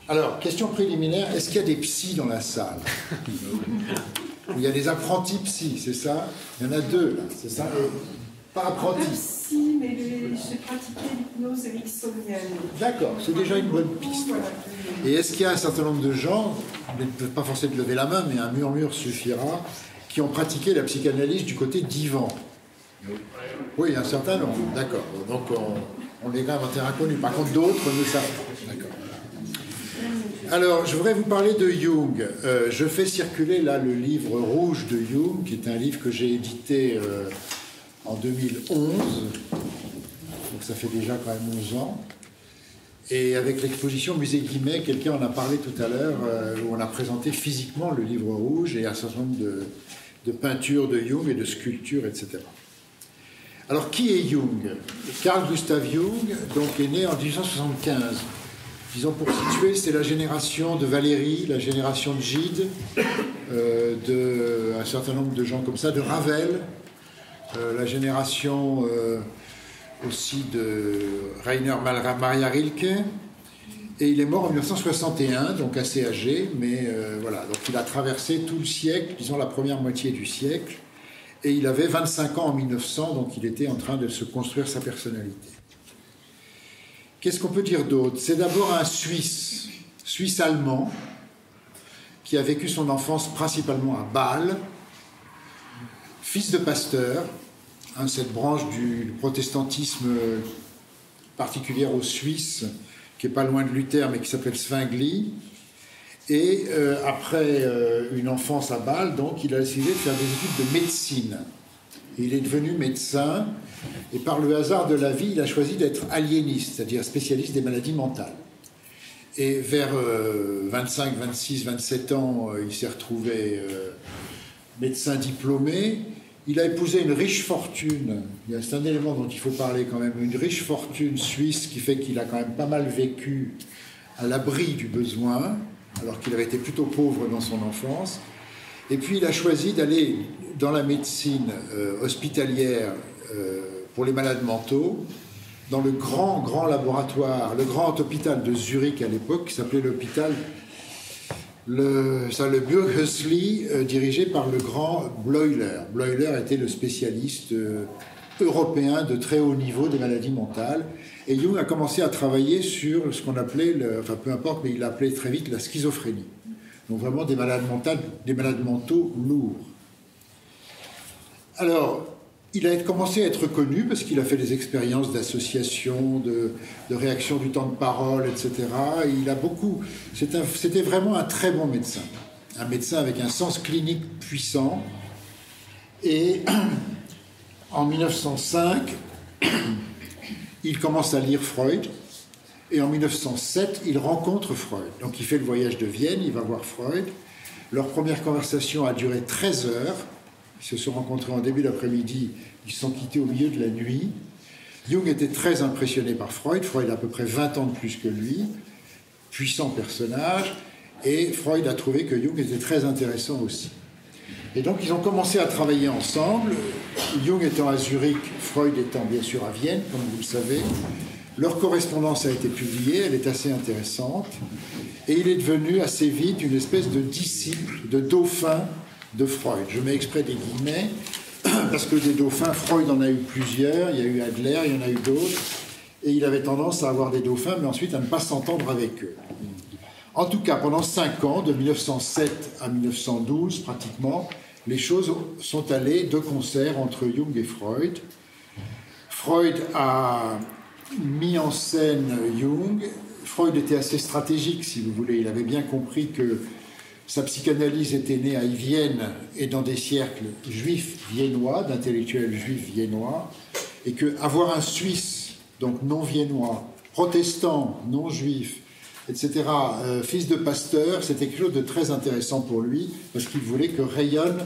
Alors, question préliminaire, est-ce qu'il y a des psys dans la salle? Il y a des apprentis psys, c'est ça? Il y en a deux, là, c'est ça? Pas apprentis. Pas psy, mais j'ai pratiqué l'hypnose ericksonienne. D'accord, c'est déjà une bonne piste. Voilà. Et est-ce qu'il y a un certain nombre de gens, vous n'êtes pas forcé de lever la main, mais un murmure suffira, qui ont pratiqué la psychanalyse du côté d'Ivan? Oui, un certain nombre, d'accord. Donc on est quand même en terrain connu. Par contre, d'autres ne savent pas. D'accord. Alors, je voudrais vous parler de Jung. Je fais circuler là le livre rouge de Jung, qui est un livre que j'ai édité en 2011. Donc ça fait déjà quand même 11 ans. Et avec l'exposition Musée Guimet, quelqu'un en a parlé tout à l'heure, où on a présenté physiquement le livre rouge et un certain nombre de peintures de Jung et de sculptures, etc. Alors, qui est Jung? Carl Gustav Jung donc, est né en 1875. Disons, pour situer, c'est la génération de Valéry, la génération de Gide, un certain nombre de gens comme ça, de Ravel, la génération aussi de Rainer Maria Rilke. Et il est mort en 1961, donc assez âgé, mais voilà. Donc il a traversé tout le siècle, disons la première moitié du siècle. Et il avait 25 ans en 1900, donc il était en train de se construire sa personnalité. Qu'est-ce qu'on peut dire d'autre? C'est d'abord un Suisse-allemand, qui a vécu son enfance principalement à Bâle, fils de pasteur, cette branche du protestantisme particulière aux Suisses, qui n'est pas loin de Luther, mais qui s'appelle Zwingli. Et après une enfance à Bâle, donc, il a décidé de faire des études de médecine. Et il est devenu médecin, et par le hasard de la vie, il a choisi d'être aliéniste, c'est-à-dire spécialiste des maladies mentales. Et vers 25, 26, 27 ans, il s'est retrouvé médecin diplômé. Il a épousé une riche fortune, c'est un élément dont il faut parler quand même, une riche fortune suisse qui fait qu'il a quand même pas mal vécu à l'abri du besoin, alors qu'il avait été plutôt pauvre dans son enfance. Et puis il a choisi d'aller dans la médecine hospitalière pour les malades mentaux, dans le grand laboratoire, le grand hôpital de Zurich à l'époque, qui s'appelait l'hôpital le Bürghösli, dirigé par le grand Bleuler. Bleuler était le spécialiste européen de très haut niveau des maladies mentales. Et Jung a commencé à travailler sur ce qu'on appelait, enfin peu importe, mais il l'appelait très vite la schizophrénie. Donc vraiment des malades mentaux lourds. Alors, il a commencé à être connu parce qu'il a fait des expériences d'association, de réaction du temps de parole, etc. Et il a beaucoup... C'était vraiment un très bon médecin. Un médecin avec un sens clinique puissant. Et en 1905, il commence à lire Freud. Et en 1907, il rencontre Freud. Donc il fait le voyage de Vienne, il va voir Freud. Leur première conversation a duré 13 heures. Ils se sont rencontrés en début d'après-midi, ils se sont quittés au milieu de la nuit. Jung était très impressionné par Freud. Freud a à peu près 20 ans de plus que lui, puissant personnage. Et Freud a trouvé que Jung était très intéressant aussi. Et donc ils ont commencé à travailler ensemble, Jung étant à Zurich, Freud étant bien sûr à Vienne, comme vous le savez. Leur correspondance a été publiée, elle est assez intéressante, et il est devenu assez vite une espèce de disciple, de dauphin de Freud. Je mets exprès des guillemets, parce que des dauphins, Freud en a eu plusieurs, il y a eu Adler, il y en a eu d'autres, et il avait tendance à avoir des dauphins, mais ensuite à ne pas s'entendre avec eux. En tout cas, pendant 5 ans, de 1907 à 1912 pratiquement, les choses sont allées de concert entre Jung et Freud. Freud a mis en scène Jung. Freud était assez stratégique, si vous voulez. Il avait bien compris que sa psychanalyse était née à Vienne et dans des cercles juifs viennois, d'intellectuels juifs viennois, et qu'avoir un Suisse, donc non viennois, protestant, non juif, etc., fils de pasteur, c'était quelque chose de très intéressant pour lui, parce qu'il voulait que rayonne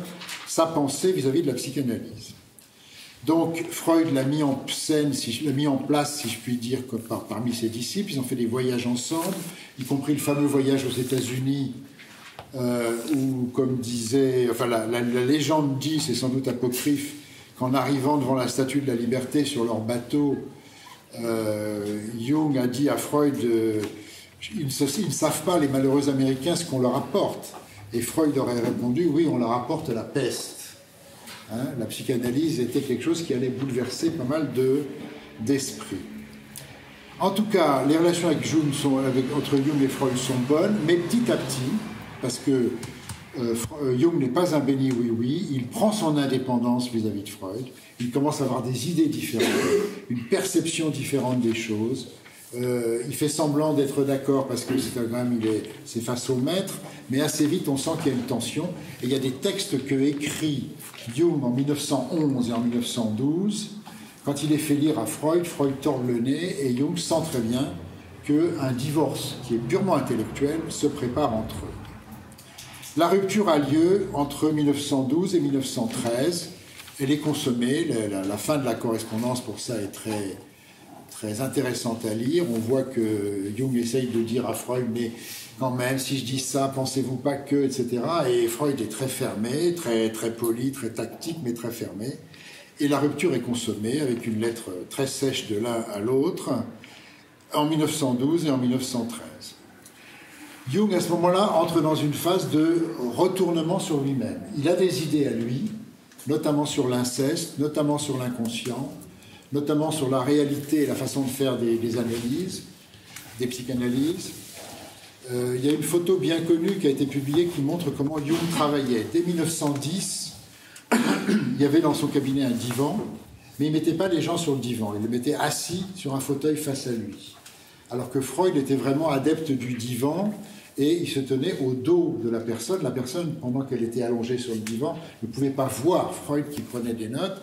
sa pensée vis-à-vis de la psychanalyse. Donc Freud l'a mis en scène, l'a mis en place, si je puis dire, parmi ses disciples. Ils ont fait des voyages ensemble, y compris le fameux voyage aux États-Unis, où, comme disait, enfin la légende dit, c'est sans doute apocryphe, qu'en arrivant devant la Statue de la Liberté sur leur bateau, Jung a dit à Freud ils ne savent pas, les malheureux Américains, ce qu'on leur apporte. Et Freud aurait répondu, oui, on leur apporte la peste. Hein, la psychanalyse était quelque chose qui allait bouleverser pas mal d'esprits. En tout cas, les relations avec entre Jung et Freud sont bonnes, mais petit à petit, parce que Jung n'est pas un béni oui-oui, il prend son indépendance vis-à-vis de Freud, il commence à avoir des idées différentes, une perception différente des choses, il fait semblant d'être d'accord parce que c'est face au maître, mais assez vite on sent qu'il y a une tension, et il y a des textes que écrit Jung en 1911 et en 1912. Quand il est fait lire à Freud, Freud tord le nez et Jung sent très bien qu'un divorce qui est purement intellectuel se prépare entre eux. La rupture a lieu entre 1912 et 1913. Elle est consommée. La fin de la correspondance, pour ça, est très, très intéressante à lire. On voit que Jung essaye de dire à Freud, mais quand même, si je dis ça, pensez-vous pas que, etc. Et Freud est très fermé, très, très poli, très tactique, mais très fermé. Et la rupture est consommée avec une lettre très sèche de l'un à l'autre en 1912 et en 1913. Jung, à ce moment-là, entre dans une phase de retournement sur lui-même. Il a des idées à lui, notamment sur l'inceste, notamment sur l'inconscient, notamment sur la réalité et la façon de faire des analyses, des psychanalyses. Il y a une photo bien connue qui a été publiée qui montre comment Jung travaillait. Dès 1910, il y avait dans son cabinet un divan, mais il ne mettait pas les gens sur le divan, il les mettait assis sur un fauteuil face à lui. Alors que Freud était vraiment adepte du divan, et il se tenait au dos de la personne. La personne, pendant qu'elle était allongée sur le divan, ne pouvait pas voir Freud qui prenait des notes.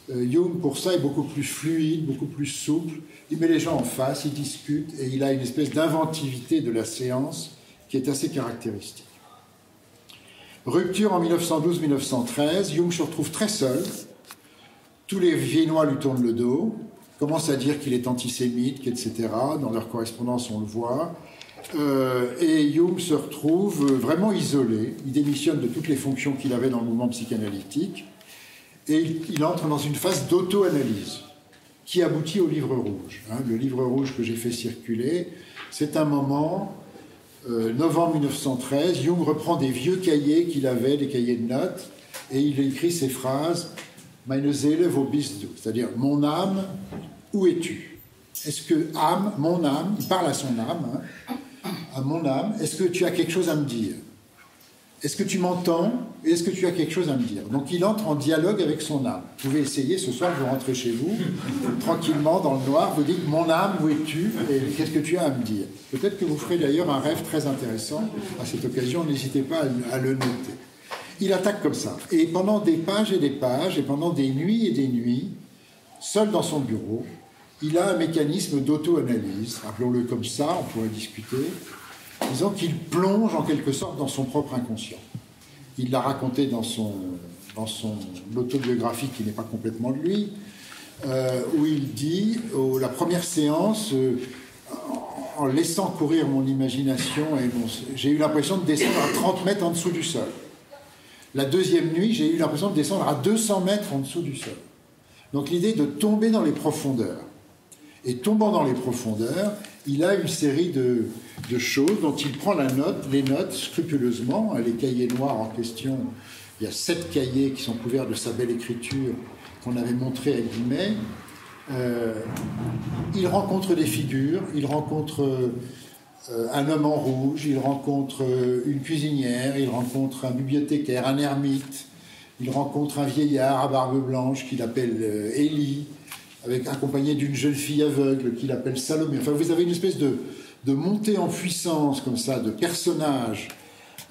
Jung, pour ça, est beaucoup plus fluide, beaucoup plus souple. Il met les gens en face, il discute, et il a une espèce d'inventivité de la séance qui est assez caractéristique. Rupture en 1912-1913, Jung se retrouve très seul. Tous les Viennois lui tournent le dos, commencent à dire qu'il est antisémite, etc. Dans leur correspondance, on le voit. Et Jung se retrouve vraiment isolé. Il démissionne de toutes les fonctions qu'il avait dans le mouvement psychanalytique et il entre dans une phase d'auto-analyse qui aboutit au livre rouge. Le livre rouge que j'ai fait circuler, c'est un moment, novembre 1913, Jung reprend des vieux cahiers qu'il avait, des cahiers de notes, et il écrit ces phrases « Meine Seele, wo bist du ?» c'est-à-dire « Mon âme, où es-tu » Est-ce que âme, mon âme, il parle à son âme, à mon âme, est-ce que tu as quelque chose à me dire? Est-ce que tu m'entends? Et est-ce que tu as quelque chose à me dire? Donc il entre en dialogue avec son âme. Vous pouvez essayer, ce soir vous rentrez chez vous, tranquillement dans le noir, vous dites mon âme, où es-tu? Et qu'est-ce que tu as à me dire? Peut-être que vous ferez d'ailleurs un rêve très intéressant. À cette occasion, n'hésitez pas à le noter. Il attaque comme ça. Et pendant des pages et des pages, et pendant des nuits et des nuits, seul dans son bureau, il a un mécanisme d'auto-analyse, appelons-le comme ça, on pourrait discuter, disons qu'il plonge en quelque sorte dans son propre inconscient. Il l'a raconté dans son autobiographie qui n'est pas complètement de lui, où il dit, la première séance, en laissant courir mon imagination, j'ai eu l'impression de descendre à 30 mètres en dessous du sol. La deuxième nuit, j'ai eu l'impression de descendre à 200 mètres en dessous du sol. Donc l'idée de tomber dans les profondeurs. Et tombant dans les profondeurs, il a une série de choses dont il prend les notes scrupuleusement. Les cahiers noirs en question, il y a 7 cahiers qui sont couverts de sa belle écriture qu'on avait montré à Guimet. Il rencontre des figures, il rencontre un homme en rouge, il rencontre une cuisinière, il rencontre un bibliothécaire, un ermite, il rencontre un vieillard à barbe blanche qu'il appelle Élie, accompagné d'une jeune fille aveugle qu'il appelle Salomé. Enfin, vous avez une espèce de montée en puissance, comme ça, de personnages,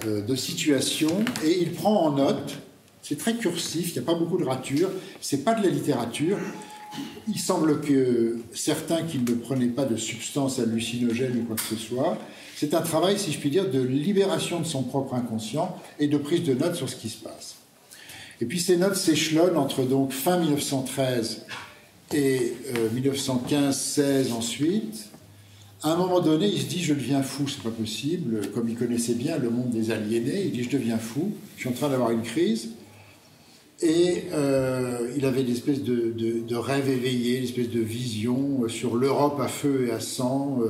de situations, et il prend en note. C'est très cursif, il n'y a pas beaucoup de rature, c'est pas de la littérature. Il semble que certains qui ne prenaient pas de substances hallucinogènes ou quoi que ce soit, c'est un travail, si je puis dire, de libération de son propre inconscient et de prise de notes sur ce qui se passe. Et puis ces notes s'échelonnent entre donc fin 1913 et 1915-16 ensuite. À un moment donné, il se dit « je deviens fou, c'est pas possible ». Comme il connaissait bien le monde des aliénés, il dit « je deviens fou, je suis en train d'avoir une crise ». Et il avait une espèce de rêve éveillé, une espèce de vision sur l'Europe à feu et à sang,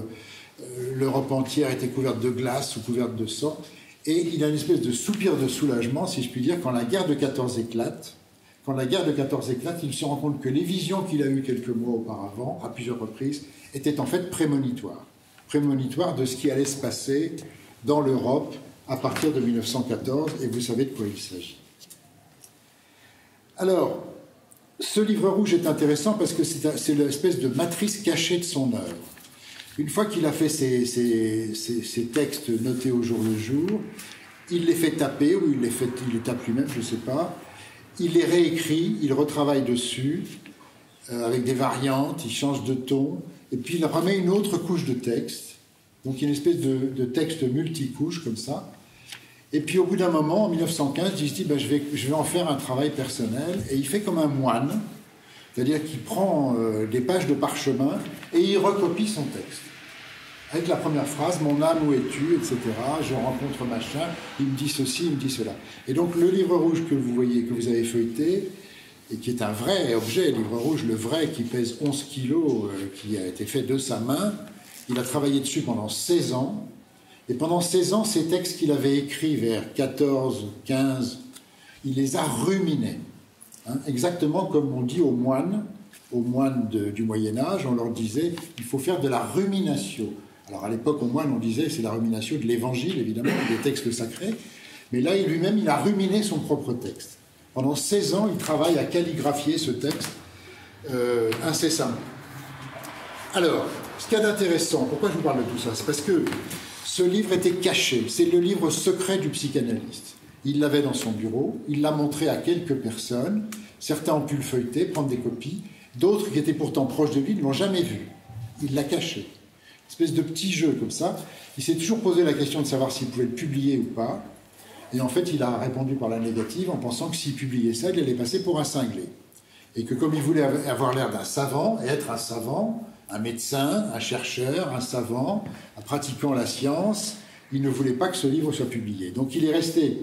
l'Europe entière était couverte de glace ou couverte de sang. Et il a une espèce de soupir de soulagement, si je puis dire, quand la guerre de 14 éclate. Quand la guerre de 14 éclate, il se rend compte que les visions qu'il a eues quelques mois auparavant, à plusieurs reprises, étaient en fait prémonitoires. Prémonitoires de ce qui allait se passer dans l'Europe à partir de 1914, et vous savez de quoi il s'agit. Alors, ce livre rouge est intéressant parce que c'est l'espèce de matrice cachée de son œuvre. Une fois qu'il a fait ces textes notés au jour le jour, il les fait taper, ou il les tape lui-même, je ne sais pas. Il les réécrit, il retravaille dessus, avec des variantes, il change de ton, et puis il remet une autre couche de texte, donc une espèce de texte multicouche, comme ça. Et puis au bout d'un moment, en 1915, il se dit je vais en faire un travail personnel, et il fait comme un moine, c'est-à-dire qu'il prend des pages de parchemin et il recopie son texte. Avec la première phrase, mon âme, où es-tu, etc. Je rencontre machin, il me dit ceci, il me dit cela. Et donc le livre rouge que vous voyez, que vous avez feuilleté, et qui est un vrai objet, le livre rouge, le vrai, qui pèse 11 kilos, qui a été fait de sa main, il a travaillé dessus pendant 16 ans. Et pendant 16 ans, ces textes qu'il avait écrits vers 14, 15, il les a ruminés. Hein, exactement comme on dit aux moines du Moyen-Âge, on leur disait il faut faire de la rumination. Alors à l'époque, aux moines, on disait c'est la rumination de l'Évangile, évidemment, des textes sacrés. Mais là, lui-même, il a ruminé son propre texte. Pendant 16 ans, il travaille à calligraphier ce texte incessamment. Alors, ce qu'il y a d'intéressant, pourquoi je vous parle de tout ça? C'est parce que ce livre était caché. C'est le livre secret du psychanalyste. Il l'avait dans son bureau, il l'a montré à quelques personnes. Certains ont pu le feuilleter, prendre des copies. D'autres, qui étaient pourtant proches de lui, ne l'ont jamais vu. Il l'a caché. Une espèce de petit jeu comme ça. Il s'est toujours posé la question de savoir s'il pouvait le publier ou pas. Et en fait, il a répondu par la négative en pensant que s'il publiait ça, il allait passer pour un cinglé. Et que comme il voulait avoir l'air d'un savant, et être un savant, un médecin, un chercheur, un savant, un pratiquant la science, il ne voulait pas que ce livre soit publié. Donc il est resté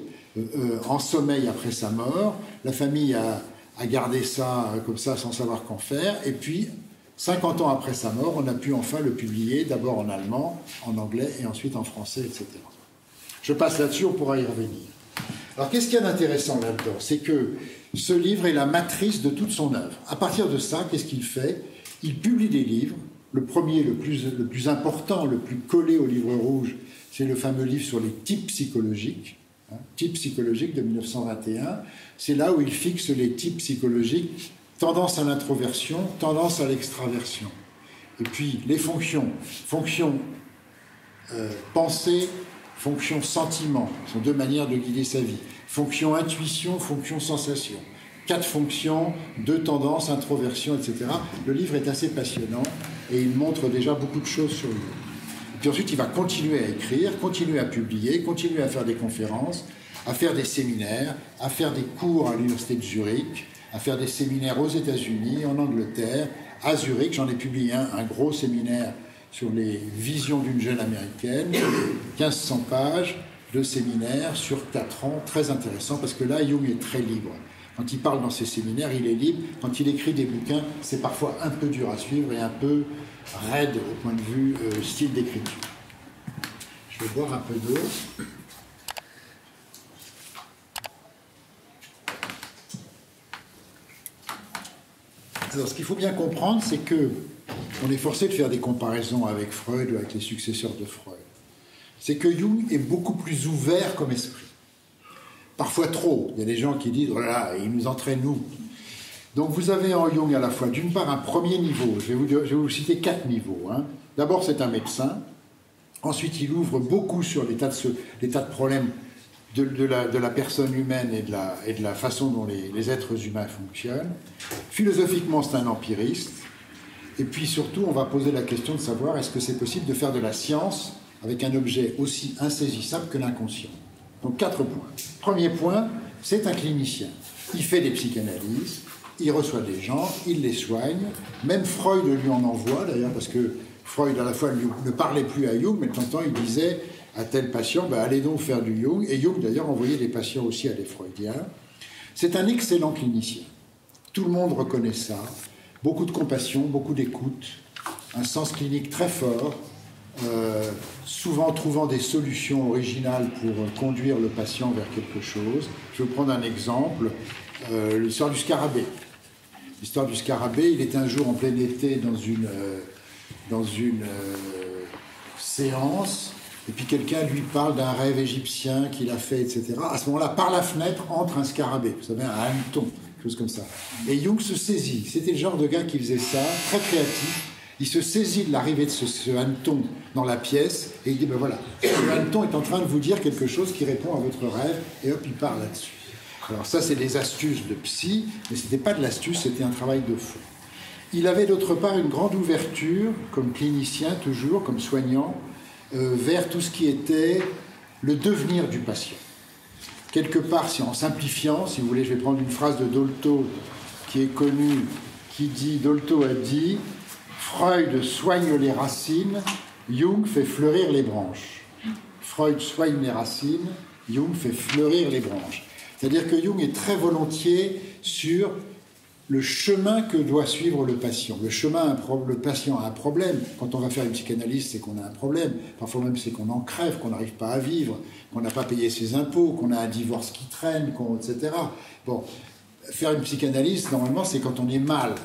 en sommeil après sa mort. La famille a gardé ça comme ça sans savoir qu'en faire. Et puis, 50 ans après sa mort, on a pu enfin le publier, d'abord en allemand, en anglais et ensuite en français, etc. Je passe là-dessus, on pourra y revenir. Alors qu'est-ce qu'il y a d'intéressant là-dedans? C'est que ce livre est la matrice de toute son œuvre. À partir de ça, qu'est-ce qu'il fait? Il publie des livres. Le premier, le plus important, le plus collé au livre rouge, c'est le fameux livre sur les types psychologiques. Types psychologiques de 1921. C'est là où il fixe les types psychologiques, tendance à l'introversion, tendance à l'extraversion. Et puis les fonctions pensée, fonction sentiment, sont deux manières de guider sa vie. Fonction intuition, fonction sensation. 4 fonctions, 2 tendances, introversion, etc. Le livre est assez passionnant et il montre déjà beaucoup de choses sur lui. Et puis ensuite, il va continuer à écrire, continuer à publier, continuer à faire des conférences, à faire des séminaires, à faire des cours à l'université de Zurich, à faire des séminaires aux États-Unis, en Angleterre, à Zurich. J'en ai publié un gros séminaire sur les visions d'une jeune américaine, 1500 pages de séminaire sur 4 ans, très intéressant, parce que là, Jung est très libre. Quand il parle dans ses séminaires, il est libre. Quand il écrit des bouquins, c'est parfois un peu dur à suivre et un peu raide au point de vue style d'écriture. Je vais boire un peu d'eau. Alors, ce qu'il faut bien comprendre, c'est que on est forcé de faire des comparaisons avec Freud ou avec les successeurs de Freud. C'est que Jung est beaucoup plus ouvert comme esprit. Parfois trop. Il y a des gens qui disent « Oh là là, il nous entraîne, nous ». Donc vous avez en Jung à la fois, d'une part, un premier niveau. Je vais vous citer 4 niveaux. D'abord, c'est un médecin. Ensuite, il ouvre beaucoup sur les tas de problèmes de la personne humaine et de la façon dont les êtres humains fonctionnent. Philosophiquement, c'est un empiriste. Et puis surtout, on va poser la question de savoir est-ce que c'est possible de faire de la science avec un objet aussi insaisissable que l'inconscient. Donc 4 points. Premier point, c'est un clinicien. Il fait des psychanalyses, il reçoit des gens, il les soigne. Même Freud lui en envoie, d'ailleurs, parce que Freud, à la fois, ne parlait plus à Jung, mais de temps en temps, il disait à tel patient, allez donc faire du Jung. Et Jung, d'ailleurs, envoyait des patients aussi à des Freudiens. C'est un excellent clinicien. Tout le monde reconnaît ça. Beaucoup de compassion, beaucoup d'écoute, un sens clinique très fort, souvent trouvant des solutions originales pour conduire le patient vers quelque chose. Je vais vous prendre un exemple, l'histoire du scarabée. L'histoire du scarabée, il est un jour en plein été dans une séance, et puis quelqu'un lui parle d'un rêve égyptien qu'il a fait, etc. À ce moment-là, par la fenêtre, entre un scarabée, vous savez, un hanneton, quelque chose comme ça. Et Jung se saisit. C'était le genre de gars qui faisait ça, très créatif. Il se saisit de l'arrivée de ce hanneton dans la pièce, et il dit, ben voilà, le hanneton est en train de vous dire quelque chose qui répond à votre rêve, et hop, il part là-dessus. Alors ça, c'est des astuces de psy, mais ce n'était pas de l'astuce, c'était un travail de fond. Il avait d'autre part une grande ouverture, comme clinicien toujours, comme soignant, vers tout ce qui était le devenir du patient. Quelque part, en simplifiant, si vous voulez, je vais prendre une phrase de Dolto qui est connue, qui dit, Dolto a dit, Freud soigne les racines, Jung fait fleurir les branches. Freud soigne les racines, Jung fait fleurir les branches. C'est-à-dire que Jung est très volontiers sur le chemin que doit suivre le patient. Le patient a un problème. Quand on va faire une psychanalyse, c'est qu'on a un problème. Parfois même, c'est qu'on en crève, qu'on n'arrive pas à vivre, qu'on n'a pas payé ses impôts, qu'on a un divorce qui traîne, etc. Bon, faire une psychanalyse, normalement, c'est quand on est mal.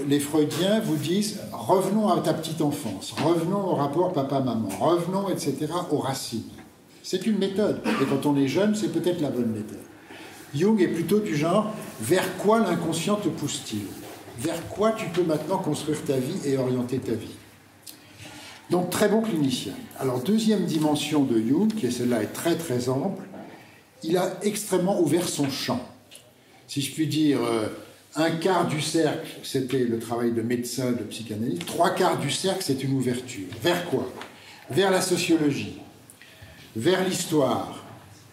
Les Freudiens vous disent « revenons à ta petite enfance, revenons au rapport papa-maman, revenons, etc., aux racines ». C'est une méthode. Et quand on est jeune, c'est peut-être la bonne méthode. Jung est plutôt du genre, vers quoi l'inconscient te pousse-t-il? Vers quoi tu peux maintenant construire ta vie et orienter ta vie? Donc, très bon clinicien. Alors, deuxième dimension de Jung, qui est celle-là est très très ample, il a extrêmement ouvert son champ. Si je puis dire, un quart du cercle, c'était le travail de médecin, de psychanalyste. Trois quarts du cercle, c'est une ouverture. Vers quoi? Vers la sociologie, vers l'histoire,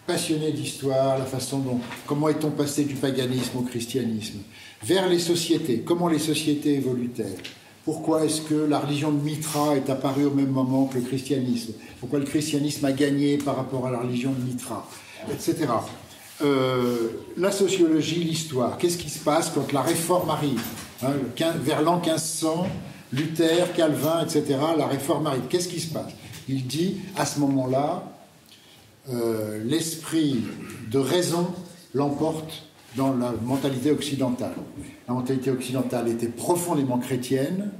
passionné d'histoire, la façon dont, comment est-on passé du paganisme au christianisme, vers les sociétés, comment les sociétés évoluent-elles, pourquoi est-ce que la religion de Mitra est apparue au même moment que le christianisme, pourquoi le christianisme a gagné par rapport à la religion de Mitra, etc. La sociologie, l'histoire, qu'est-ce qui se passe quand la réforme arrive, hein, vers l'an 1500, Luther, Calvin, etc., la réforme arrive, qu'est-ce qui se passe? Il dit, à ce moment-là, l'esprit de raison l'emporte dans la mentalité occidentale. La mentalité occidentale était profondément chrétienne,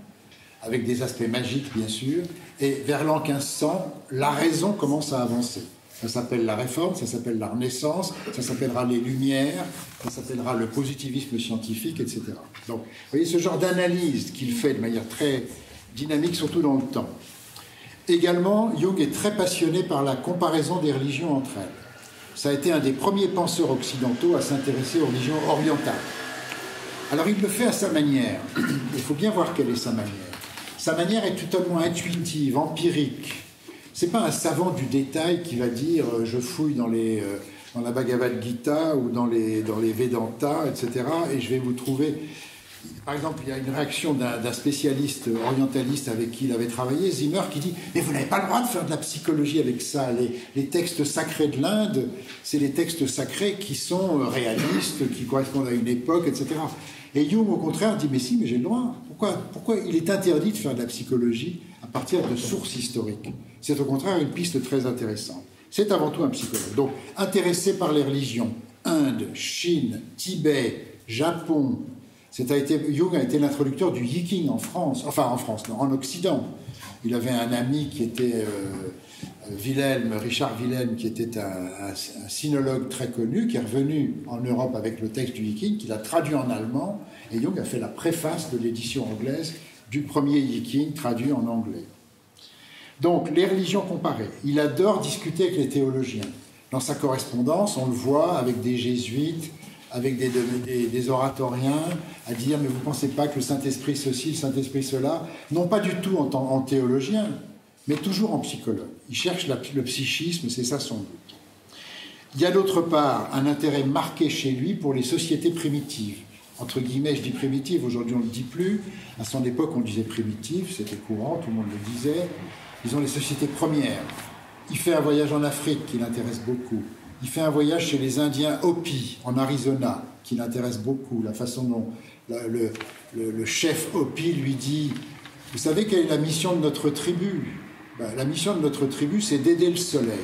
avec des aspects magiques bien sûr, et vers l'an 1500, la raison commence à avancer. Ça s'appelle la Réforme, ça s'appelle la Renaissance, ça s'appellera les Lumières, ça s'appellera le positivisme scientifique, etc. Donc, vous voyez ce genre d'analyse qu'il fait de manière très dynamique, surtout dans le temps. Également, Jung est très passionné par la comparaison des religions entre elles. Ça a été un des premiers penseurs occidentaux à s'intéresser aux religions orientales. Alors il le fait à sa manière. Il faut bien voir quelle est sa manière. Sa manière est totalement intuitive, empirique. C'est pas un savant du détail qui va dire je fouille dans la Bhagavad Gita ou dans les Vedanta, etc. et je vais vous trouver. Par exemple, il y a une réaction d'un spécialiste orientaliste avec qui il avait travaillé, Zimmer, qui dit « Mais vous n'avez pas le droit de faire de la psychologie avec ça. Les textes sacrés de l'Inde, c'est les textes sacrés qui sont réalistes, qui correspondent à une époque, etc. » Et Jung, au contraire, dit « Mais si, mais j'ai le droit. Pourquoi il est interdit de faire de la psychologie à partir de sources historiques ?» C'est au contraire une piste très intéressante. C'est avant tout un psychologue. Donc, intéressé par les religions, Inde, Chine, Tibet, Japon... Jung a été l'introducteur du Yiking en France, en Occident. Il avait un ami qui était Richard Wilhelm, qui était un sinologue très connu, qui est revenu en Europe avec le texte du Yiking, qu'il a traduit en allemand, et Jung a fait la préface de l'édition anglaise du premier Yiking traduit en anglais. Donc, les religions comparées. Il adore discuter avec les théologiens. Dans sa correspondance, on le voit avec des jésuites, avec des oratoriens, à dire « mais vous ne pensez pas que le Saint-Esprit ceci, le Saint-Esprit cela ?» Non pas du tout en théologien, mais toujours en psychologue. Il cherche le psychisme, c'est ça son but. Il y a d'autre part un intérêt marqué chez lui pour les sociétés primitives. Entre guillemets, je dis primitives, aujourd'hui on ne le dit plus. À son époque, on disait primitive, c'était courant, tout le monde le disait. Ils ont les sociétés premières. Il fait un voyage en Afrique qui l'intéresse beaucoup. Il fait un voyage chez les Indiens Hopi, en Arizona, qui l'intéresse beaucoup. La façon dont le chef Hopi lui dit Vous savez quelle est la mission de notre tribu? La mission de notre tribu, c'est d'aider le soleil.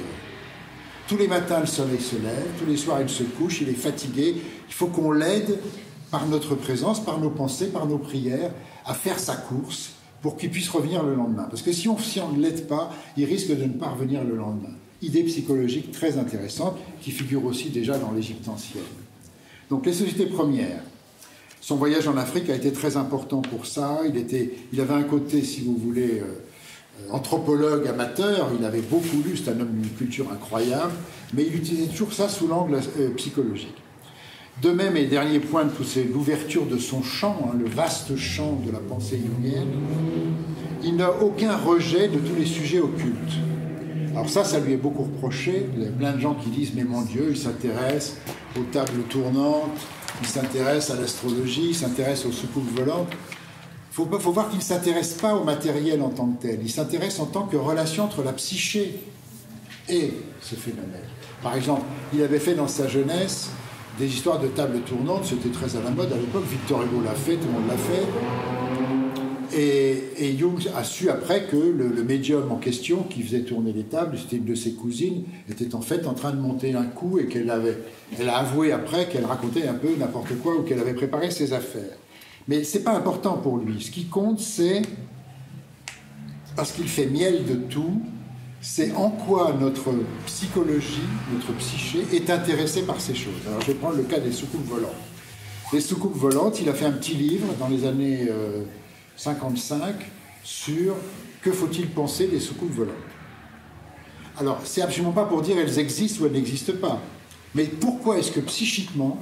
Tous les matins, le soleil se lève, tous les soirs, il se couche, il est fatigué. Il faut qu'on l'aide par notre présence, par nos pensées, par nos prières, à faire sa course pour qu'il puisse revenir le lendemain. Parce que si on ne l'aide pas, il risque de ne pas revenir le lendemain. Idée psychologique très intéressante qui figure aussi déjà dans l'Égypte ancienne. Donc les sociétés premières. Son voyage en Afrique a été très important pour ça. Il avait un côté, si vous voulez, anthropologue amateur. Il avait beaucoup lu, c'est un homme d'une culture incroyable, mais il utilisait toujours ça sous l'angle psychologique. De même, et dernier point de tout, c'est l'ouverture de son champ, le vaste champ de la pensée jungienne. Il n'a aucun rejet de tous les sujets occultes. Alors ça lui est beaucoup reproché. Il y a plein de gens qui disent « Mais mon Dieu, il s'intéresse aux tables tournantes, il s'intéresse à l'astrologie, il s'intéresse aux soucoupes volantes. » Il faut voir qu'il ne s'intéresse pas au matériel en tant que tel. Il s'intéresse en tant que relation entre la psyché et ce phénomène. Par exemple, il avait fait dans sa jeunesse des histoires de tables tournantes. C'était très à la mode à l'époque. Victor Hugo l'a fait, tout le monde l'a fait. Et Jung a su après que le médium en question qui faisait tourner les tables, c'était une de ses cousines, était en fait en train de monter un coup et elle a avoué après qu'elle racontait un peu n'importe quoi ou qu'elle avait préparé ses affaires. Mais ce n'est pas important pour lui. Ce qui compte, c'est, parce qu'il fait miel de tout, c'est en quoi notre psychologie, notre psyché est intéressée par ces choses. Alors je vais prendre le cas des soucoupes volantes. Les soucoupes volantes, il a fait un petit livre dans les années 55 sur que faut-il penser des soucoupes volantes. Alors, c'est absolument pas pour dire elles existent ou elles n'existent pas. Mais pourquoi est-ce que psychiquement,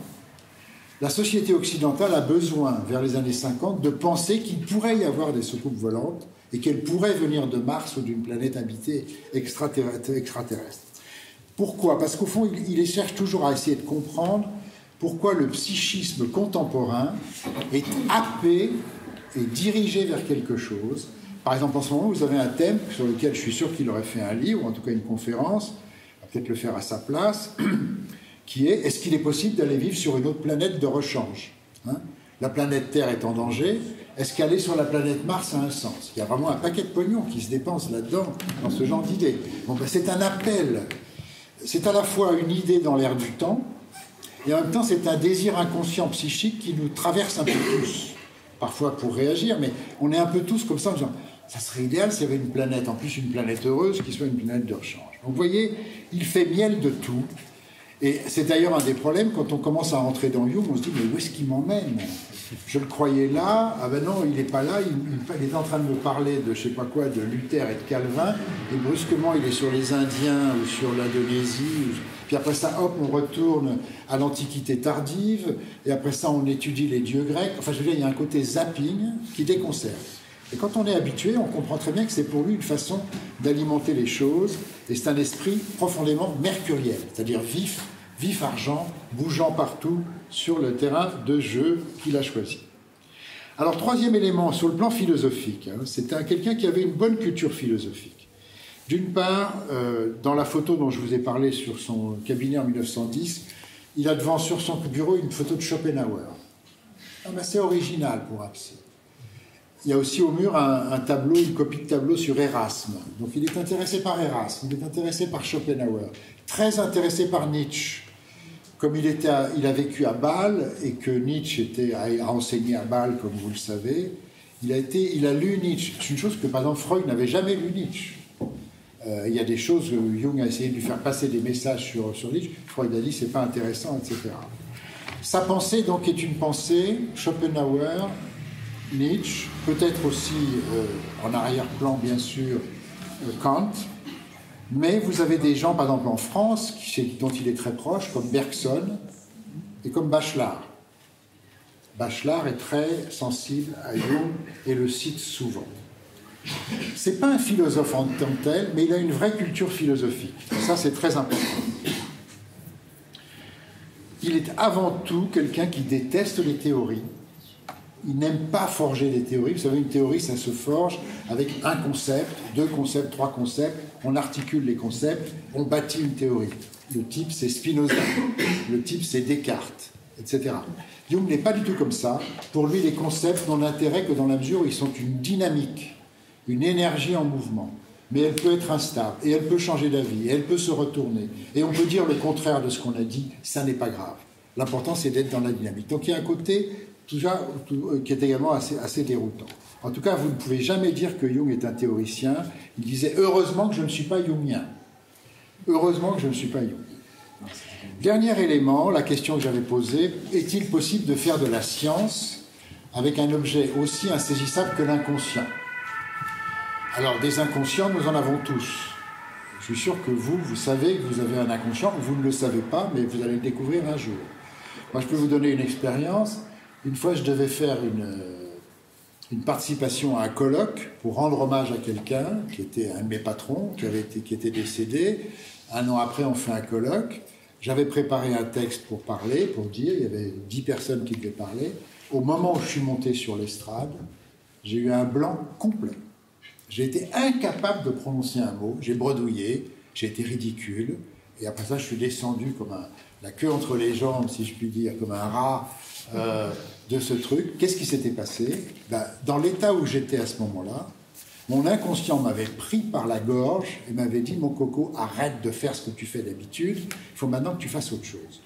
la société occidentale a besoin, vers les années 50, de penser qu'il pourrait y avoir des soucoupes volantes et qu'elles pourraient venir de Mars ou d'une planète habitée extraterrestre. Pourquoi? Parce qu'au fond, il cherche toujours à essayer de comprendre pourquoi le psychisme contemporain est happé et dirigé vers quelque chose. Par exemple, en ce moment, vous avez un thème sur lequel je suis sûr qu'il aurait fait un livre, ou en tout cas une conférence, il va peut-être le faire à sa place, qui est « Est-ce qu'il est possible d'aller vivre sur une autre planète de rechange ?» La planète Terre est en danger, est-ce qu'aller sur la planète Mars a un sens? Il y a vraiment un paquet de pognon qui se dépense là-dedans, dans ce genre d'idée. Bon, c'est un appel, c'est à la fois une idée dans l'air du temps, et en même temps c'est un désir inconscient psychique qui nous traverse un peu tous, parfois pour réagir, mais on est un peu tous comme ça en disant « ça serait idéal s'il y avait une planète, en plus une planète heureuse, qui soit une planète de rechange ». Donc vous voyez, il fait miel de tout. Et c'est d'ailleurs un des problèmes, quand on commence à rentrer dans Jung, on se dit, mais où est-ce qu'il m'emmène? Je le croyais là, ah ben non, il n'est pas là, il est en train de me parler de je sais pas quoi, de Luther et de Calvin, et brusquement il est sur les Indiens ou sur l'Indonésie, puis après ça, hop, on retourne à l'Antiquité tardive, et après ça, on étudie les dieux grecs. Enfin, je veux dire, il y a un côté zapping qui déconcerte. Et quand on est habitué, on comprend très bien que c'est pour lui une façon d'alimenter les choses, et c'est un esprit profondément mercuriel, c'est-à-dire vif, vif argent, bougeant partout sur le terrain de jeu qu'il a choisi. Alors, troisième élément, sur le plan philosophique, c'est quelqu'un qui avait une bonne culture philosophique. D'une part, dans la photo dont je vous ai parlé sur son cabinet en 1910, il a devant sur son bureau une photo de Schopenhauer. C'est original pour un psy. Il y a aussi au mur un tableau, une copie de tableau sur Erasme. Donc il est intéressé par Erasme, il est intéressé par Schopenhauer, très intéressé par Nietzsche. Comme il a vécu à Bâle et que Nietzsche a enseigné à Bâle, comme vous le savez, il a lu Nietzsche. C'est une chose que, par exemple, Freud n'avait jamais lu Nietzsche. Il y a des choses, Jung a essayé de lui faire passer des messages sur Nietzsche. Freud a dit c'est pas intéressant, etc. Sa pensée, donc, est une pensée Schopenhauer, Nietzsche, peut-être aussi en arrière-plan, bien sûr, Kant, mais vous avez des gens, par exemple en France, dont il est très proche, comme Bergson et comme Bachelard. Bachelard est très sensible à Jung et le cite souvent. C'est pas un philosophe en tant que tel, mais il a une vraie culture philosophique. Ça, c'est très important. Il est avant tout quelqu'un qui déteste les théories. Il n'aime pas forger des théories. Vous savez, une théorie, ça se forge avec un concept, 2 concepts, 3 concepts. On articule les concepts, on bâtit une théorie. Le type, c'est Spinoza. Le type, c'est Descartes. etc. Jung n'est pas du tout comme ça. Pour lui, les concepts n'ont d'intérêt que dans la mesure où ils sont une dynamique, une énergie en mouvement. Mais elle peut être instable, et elle peut changer d'avis, et elle peut se retourner. Et on peut dire le contraire de ce qu'on a dit, ça n'est pas grave. L'important, c'est d'être dans la dynamique. Donc il y a un côté qui est également assez déroutant. En tout cas, vous ne pouvez jamais dire que Jung est un théoricien. Il disait « Heureusement que je ne suis pas jungien ». Heureusement que je ne suis pas jungien. Dernier élément, la question que j'avais posée, est-il possible de faire de la science avec un objet aussi insaisissable que l'inconscient ? Alors, des inconscients, nous en avons tous. Je suis sûr que vous savez que vous avez un inconscient, vous ne le savez pas, mais vous allez le découvrir un jour. Moi, je peux vous donner une expérience. Une fois, je devais faire une participation à un colloque pour rendre hommage à quelqu'un qui était un de mes patrons, qui était décédé. Un an après, on fait un colloque. J'avais préparé un texte pour parler, pour dire, il y avait 10 personnes qui devaient parler. Au moment où je suis monté sur l'estrade, j'ai eu un blanc complet. J'ai été incapable de prononcer un mot, j'ai bredouillé, j'ai été ridicule, et après ça, je suis descendu comme la queue entre les jambes, si je puis dire, comme un rat de ce truc. Qu'est-ce qui s'était passé ? Dans l'état où j'étais à ce moment-là, mon inconscient m'avait pris par la gorge et m'avait dit « Mon coco, arrête de faire ce que tu fais d'habitude, il faut maintenant que tu fasses autre chose. »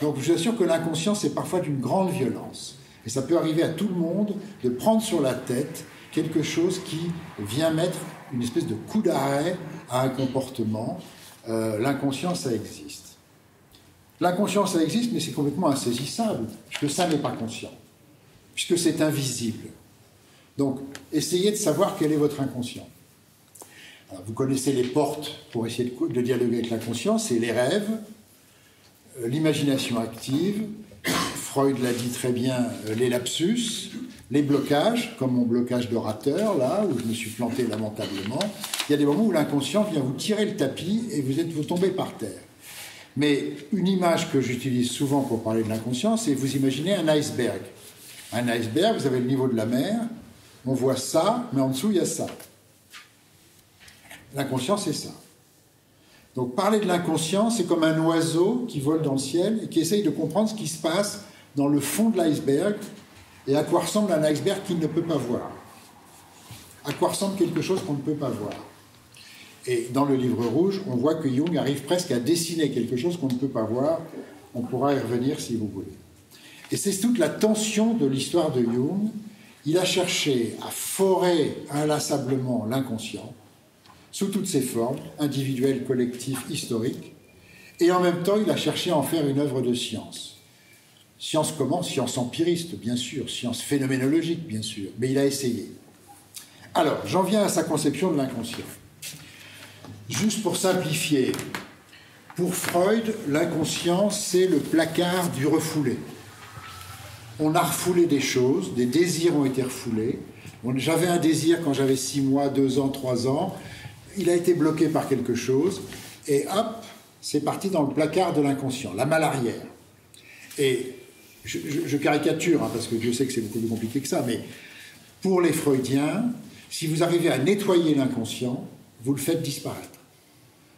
Donc je vous assure que l'inconscient, c'est parfois d'une grande violence. Et ça peut arriver à tout le monde de prendre sur la tête quelque chose qui vient mettre une espèce de coup d'arrêt à un comportement. L'inconscient, ça existe. L'inconscient, ça existe, mais c'est complètement insaisissable, puisque ça n'est pas conscient, puisque c'est invisible. Donc, essayez de savoir quel est votre inconscient. Alors, vous connaissez les portes pour essayer de dialoguer avec l'inconscient, c'est les rêves, l'imagination active, Freud l'a dit très bien, les lapsus, les blocages, comme mon blocage d'orateur, là, où je me suis planté lamentablement. Il y a des moments où l'inconscient vient vous tirer le tapis et vous tombez par terre. Mais une image que j'utilise souvent pour parler de l'inconscient, c'est vous imaginez un iceberg. Un iceberg, vous avez le niveau de la mer, on voit ça, mais en dessous, il y a ça. L'inconscient, c'est ça. Donc parler de l'inconscient, c'est comme un oiseau qui vole dans le ciel et qui essaye de comprendre ce qui se passe dans le fond de l'iceberg et à quoi ressemble un iceberg qu'il ne peut pas voir. À quoi ressemble quelque chose qu'on ne peut pas voir. Et dans le livre rouge, on voit que Jung arrive presque à dessiner quelque chose qu'on ne peut pas voir. On pourra y revenir si vous voulez. Et c'est toute la tension de l'histoire de Jung. Il a cherché à forer inlassablement l'inconscient, sous toutes ses formes, individuelles, collectives, historiques, et en même temps, il a cherché à en faire une œuvre de science. Science comment ? Science empiriste, bien sûr, science phénoménologique, bien sûr, mais il a essayé. Alors, j'en viens à sa conception de l'inconscient. Juste pour simplifier, pour Freud, l'inconscient, c'est le placard du refoulé. On a refoulé des choses, des désirs ont été refoulés. J'avais un désir quand j'avais 6 mois, 2 ans, 3 ans. Il a été bloqué par quelque chose. Et hop, c'est parti dans le placard de l'inconscient, la malle arrière. Et je caricature, parce que Dieu sait que c'est beaucoup plus compliqué que ça, mais pour les Freudiens, si vous arrivez à nettoyer l'inconscient, vous le faites disparaître.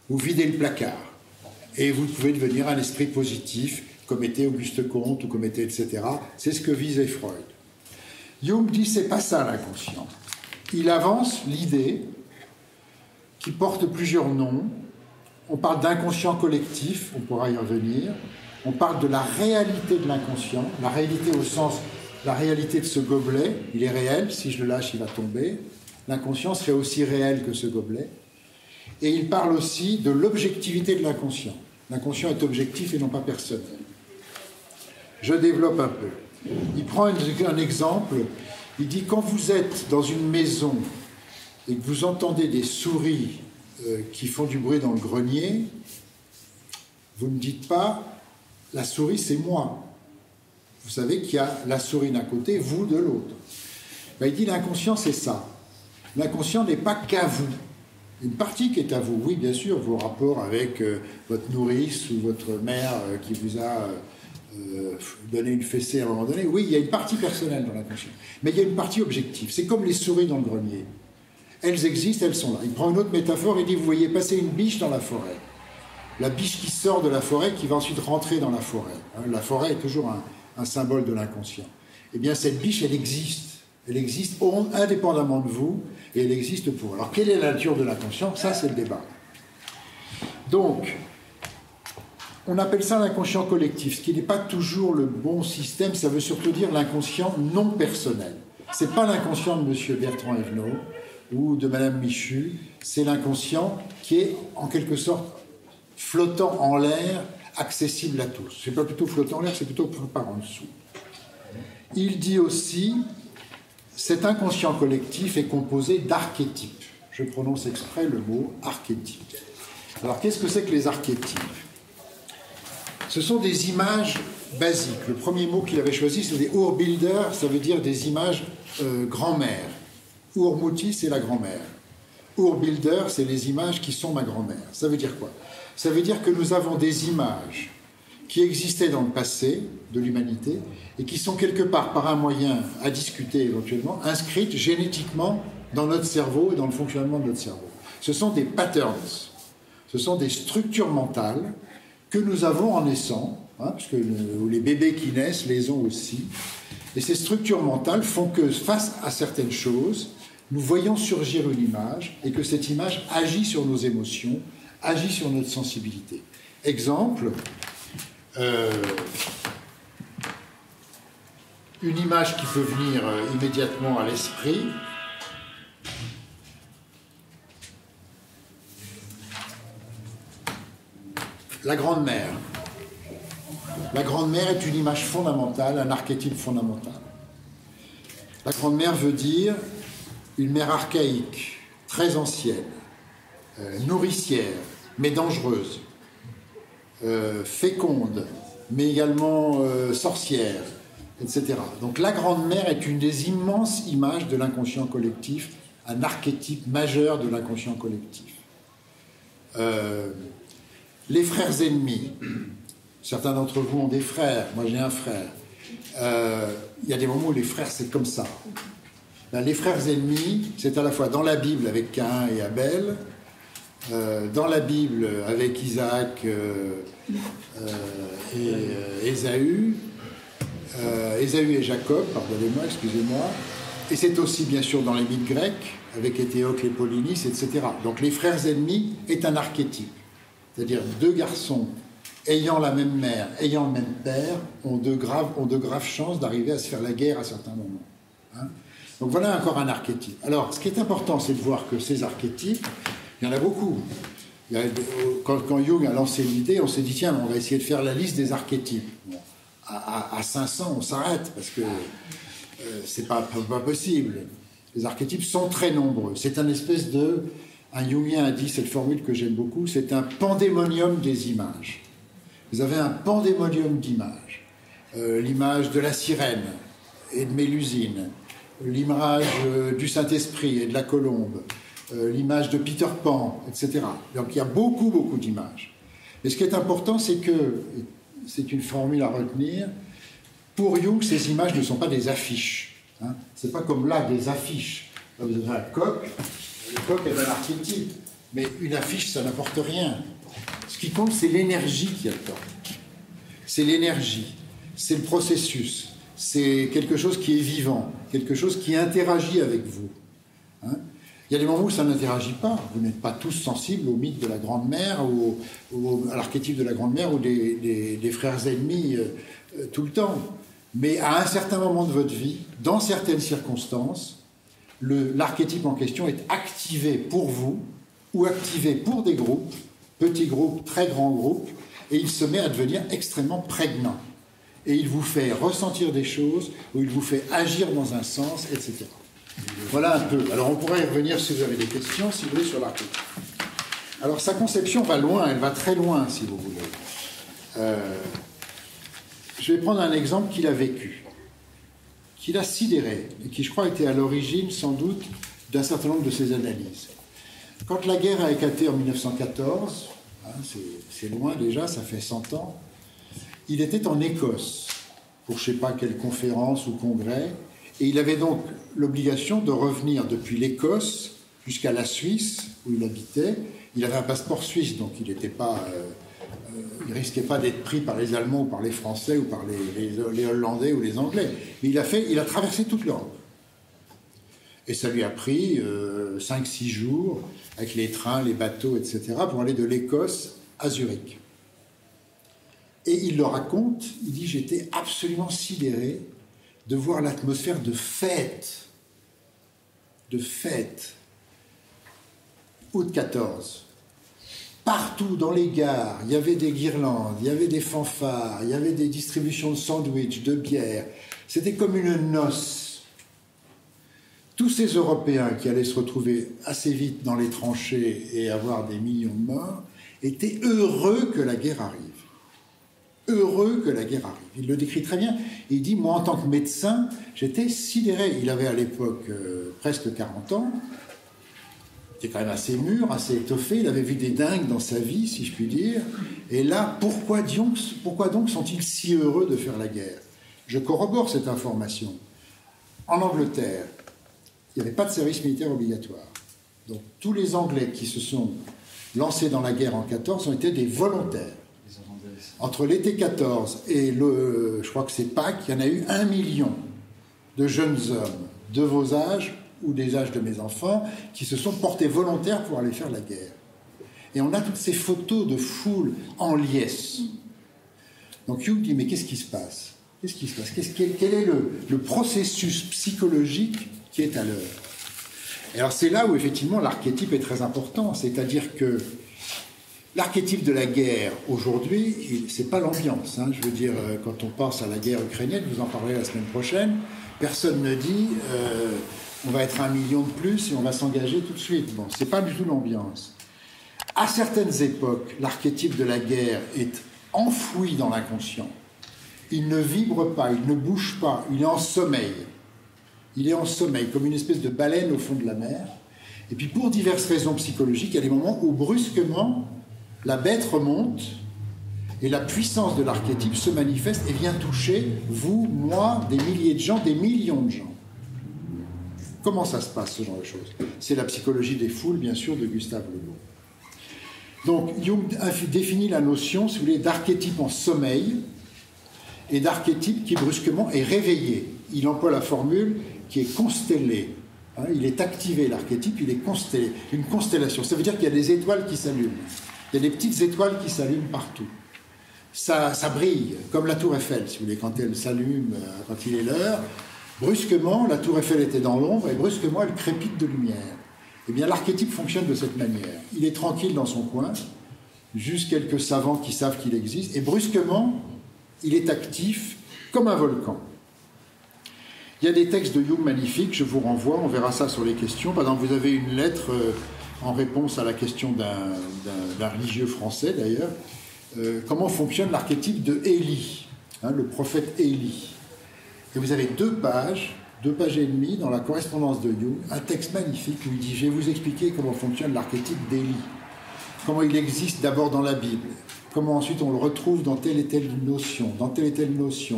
Vous videz le placard. Et vous pouvez devenir un esprit positif, comme était Auguste Comte ou comme était, etc. C'est ce que visait Freud. Jung dit c'est pas ça l'inconscient. Il avance l'idée qui porte plusieurs noms. On parle d'inconscient collectif, on pourra y revenir. On parle de la réalité de l'inconscient, la réalité au sens, la réalité de ce gobelet, il est réel, si je le lâche, il va tomber. L'inconscient serait aussi réel que ce gobelet. Et il parle aussi de l'objectivité de l'inconscient. L'inconscient est objectif et non pas personnel. Je développe un peu. Il prend un exemple, il dit quand vous êtes dans une maison et que vous entendez des souris qui font du bruit dans le grenier, vous ne dites pas « la souris c'est moi ». Vous savez qu'il y a la souris d'un côté, vous de l'autre. Ben, il dit l'inconscient c'est ça. L'inconscient n'est pas qu'à vous. Une partie qui est à vous, oui bien sûr, vos rapports avec votre nourrice ou votre mère qui vous a donné une fessée à un moment donné, oui il y a une partie personnelle dans l'inconscient. Mais il y a une partie objective, c'est comme les souris dans le grenier. Elles existent, elles sont là. Il prend une autre métaphore et dit, vous voyez passer une biche dans la forêt. la biche qui sort de la forêt, qui va ensuite rentrer dans la forêt. La forêt est toujours un symbole de l'inconscient. Eh bien, cette biche, elle existe. Elle existe indépendamment de vous, et elle existe pour vous. Alors, quelle est la nature de l'inconscient? Ça, c'est le débat. Donc, on appelle ça l'inconscient collectif, ce qui n'est pas toujours le bon système. Ça veut surtout dire l'inconscient non personnel. Ce n'est pas l'inconscient de M. Bertrand Evenot ou de Mme Michu, c'est l'inconscient qui est, en quelque sorte, flottant en l'air, accessible à tous. Ce n'est pas plutôt flottant en l'air, c'est plutôt par en dessous. Il dit aussi, cet inconscient collectif est composé d'archétypes. Je prononce exprès le mot archétype. Alors, qu'est-ce que c'est que les archétypes? Ce sont des images basiques. Le premier mot qu'il avait choisi, c'est des Urbilder, ça veut dire des images grand-mère. Urmuti, c'est la grand-mère. Urbilder, c'est les images qui sont ma grand-mère. Ça veut dire quoi? Ça veut dire que nous avons des images qui existaient dans le passé de l'humanité et qui sont quelque part, par un moyen à discuter éventuellement, inscrites génétiquement dans notre cerveau et dans le fonctionnement de notre cerveau. Ce sont des patterns, ce sont des structures mentales que nous avons en naissant, parce que les bébés qui naissent les ont aussi. Et ces structures mentales font que, face à certaines choses, nous voyons surgir une image et que cette image agit sur nos émotions, agit sur notre sensibilité. Exemple, une image qui peut venir immédiatement à l'esprit. La Grande-Mère. La Grande-Mère est une image fondamentale, un archétype fondamental. La Grande-Mère veut dire une mère archaïque, très ancienne, nourricière, mais dangereuse, féconde, mais également sorcière, etc. Donc la Grande-Mère est une des immenses images de l'inconscient collectif, un archétype majeur de l'inconscient collectif. Les frères ennemis. Certains d'entre vous ont des frères, moi j'ai un frère. Il y a des moments où les frères c'est comme ça. Les frères ennemis, c'est à la fois dans la Bible avec Caïn et Abel, dans la Bible avec Isaac et Ésaü, Ésaü et Jacob, pardonnez-moi, excusez-moi, et c'est aussi bien sûr dans les mythes grecs avec Éthéocle et Polynice, etc. Donc les frères ennemis est un archétype, c'est-à-dire deux garçons ayant la même mère, ayant le même père, ont de graves chances d'arriver à se faire la guerre à certains moments. Hein. Donc voilà encore un archétype. Alors, ce qui est important, c'est de voir que ces archétypes, il y en a beaucoup. Quand Jung a lancé l'idée, on s'est dit, tiens, on va essayer de faire la liste des archétypes. Bon, à 500, on s'arrête, parce que c'est pas possible. Les archétypes sont très nombreux. C'est un espèce de... Un Jungien a dit cette formule que j'aime beaucoup, c'est un pandémonium des images. Vous avez un pandémonium d'images. L'image de la sirène et de Mélusine, l'image du Saint-Esprit et de la colombe, l'image de Peter Pan, etc. Donc il y a beaucoup, beaucoup d'images. Mais ce qui est important, c'est que, c'est une formule à retenir, pour Jung, ces images ne sont pas des affiches. Hein. Ce n'est pas comme là des affiches. Là, vous avez un coq, le coq est un archétype, mais une affiche, ça n'apporte rien. Ce qui compte, c'est l'énergie qui apporte. C'est l'énergie, c'est le processus, c'est quelque chose qui est vivant, quelque chose qui interagit avec vous. Hein. Il y a des moments où ça n'interagit pas. Vous n'êtes pas tous sensibles au mythe de la Grande-Mère, ou à l'archétype de la Grande-Mère ou des frères ennemis tout le temps. Mais à un certain moment de votre vie, dans certaines circonstances, l'archétype en question est activé pour vous ou activé pour des groupes, petits groupes, très grands groupes, et il se met à devenir extrêmement prégnant. Et il vous fait ressentir des choses, ou il vous fait agir dans un sens, etc. Voilà un peu. Alors on pourrait y revenir si vous avez des questions, si vous voulez, sur l'archétype. Alors sa conception va loin, elle va très loin, si vous voulez. Je vais prendre un exemple qu'il a vécu, qu'il a sidéré, et qui, je crois, était à l'origine, sans doute, d'un certain nombre de ses analyses. Quand la guerre a éclaté en 1914, hein, c'est loin déjà, ça fait 100 ans, il était en Écosse, pour je ne sais pas quelle conférence ou congrès, et il avait donc l'obligation de revenir depuis l'Écosse jusqu'à la Suisse où il habitait. Il avait un passeport suisse, donc il ne risquait pas d'être pris par les Allemands ou par les Français ou par les Hollandais ou les Anglais. Mais il a traversé toute l'Europe. Et ça lui a pris 5-6 jours, avec les trains, les bateaux, etc., pour aller de l'Écosse à Zurich. Et il le raconte, il dit « J'étais absolument sidéré de voir l'atmosphère de fête. De fête. Août 14. Partout dans les gares, il y avait des guirlandes, il y avait des fanfares, il y avait des distributions de sandwichs, de bière. C'était comme une noce. Tous ces Européens qui allaient se retrouver assez vite dans les tranchées et avoir des millions de morts étaient heureux que la guerre arrive. Heureux que la guerre arrive. Il le décrit très bien. Il dit, moi en tant que médecin, j'étais sidéré. Il avait à l'époque presque 40 ans. Il était quand même assez mûr, assez étoffé. Il avait vu des dingues dans sa vie, si je puis dire. Et là, pourquoi donc sont-ils si heureux de faire la guerre? Je corrobore cette information. En Angleterre, il n'y avait pas de service militaire obligatoire. Donc tous les Anglais qui se sont lancés dans la guerre en 14 ont été des volontaires. Entre l'été 14 et je crois que c'est Pâques, il y en a eu 1 million de jeunes hommes de vos âges ou des âges de mes enfants qui se sont portés volontaires pour aller faire la guerre. Et on a toutes ces photos de foule en liesse. Donc Jung dit, mais qu'est-ce qui se passe? Qu'est-ce qui se passe? Quel est le processus psychologique qui est à l'œuvre? Et alors c'est là où effectivement l'archétype est très important, c'est-à-dire que l'archétype de la guerre, aujourd'hui, c'est pas l'ambiance. Hein. Je veux dire, quand on pense à la guerre ukrainienne, je vous en parlerai la semaine prochaine, personne ne dit on va être 1 million de plus et on va s'engager tout de suite. Bon, c'est pas du tout l'ambiance. À certaines époques, l'archétype de la guerre est enfoui dans l'inconscient. Il ne vibre pas, il ne bouge pas, il est en sommeil. Il est en sommeil, comme une espèce de baleine au fond de la mer. Et puis, pour diverses raisons psychologiques, il y a des moments où, brusquement, la bête remonte et la puissance de l'archétype se manifeste et vient toucher vous, moi, des milliers de gens, des millions de gens. Comment ça se passe, ce genre de choses? C'est la psychologie des foules, bien sûr, de Gustave Le Bon. Donc, Jung définit la notion, si vous voulez, d'archétype en sommeil et d'archétype qui, brusquement, est réveillé. Il emploie la formule qui est constellée. Hein, il est activé, l'archétype, il est constellé. Une constellation, ça veut dire qu'il y a des étoiles qui s'allument. Il y a des petites étoiles qui s'allument partout. Ça brille, comme la tour Eiffel, si vous voulez, quand elle s'allume, quand il est l'heure. Brusquement, la tour Eiffel était dans l'ombre et brusquement, elle crépite de lumière. Eh bien, l'archétype fonctionne de cette manière. Il est tranquille dans son coin, juste quelques savants qui savent qu'il existe, et brusquement, il est actif comme un volcan. Il y a des textes de Jung magnifiques, je vous renvoie, on verra ça sur les questions. Par exemple, vous avez une lettre en réponse à la question d'un religieux français, d'ailleurs. Comment fonctionne l'archétype de Élie, hein, le prophète Élie. Et vous avez 2 pages et demie dans la correspondance de Jung, un texte magnifique où il dit « Je vais vous expliquer comment fonctionne l'archétype d'Élie, comment il existe d'abord dans la Bible, comment ensuite on le retrouve dans telle et telle notion,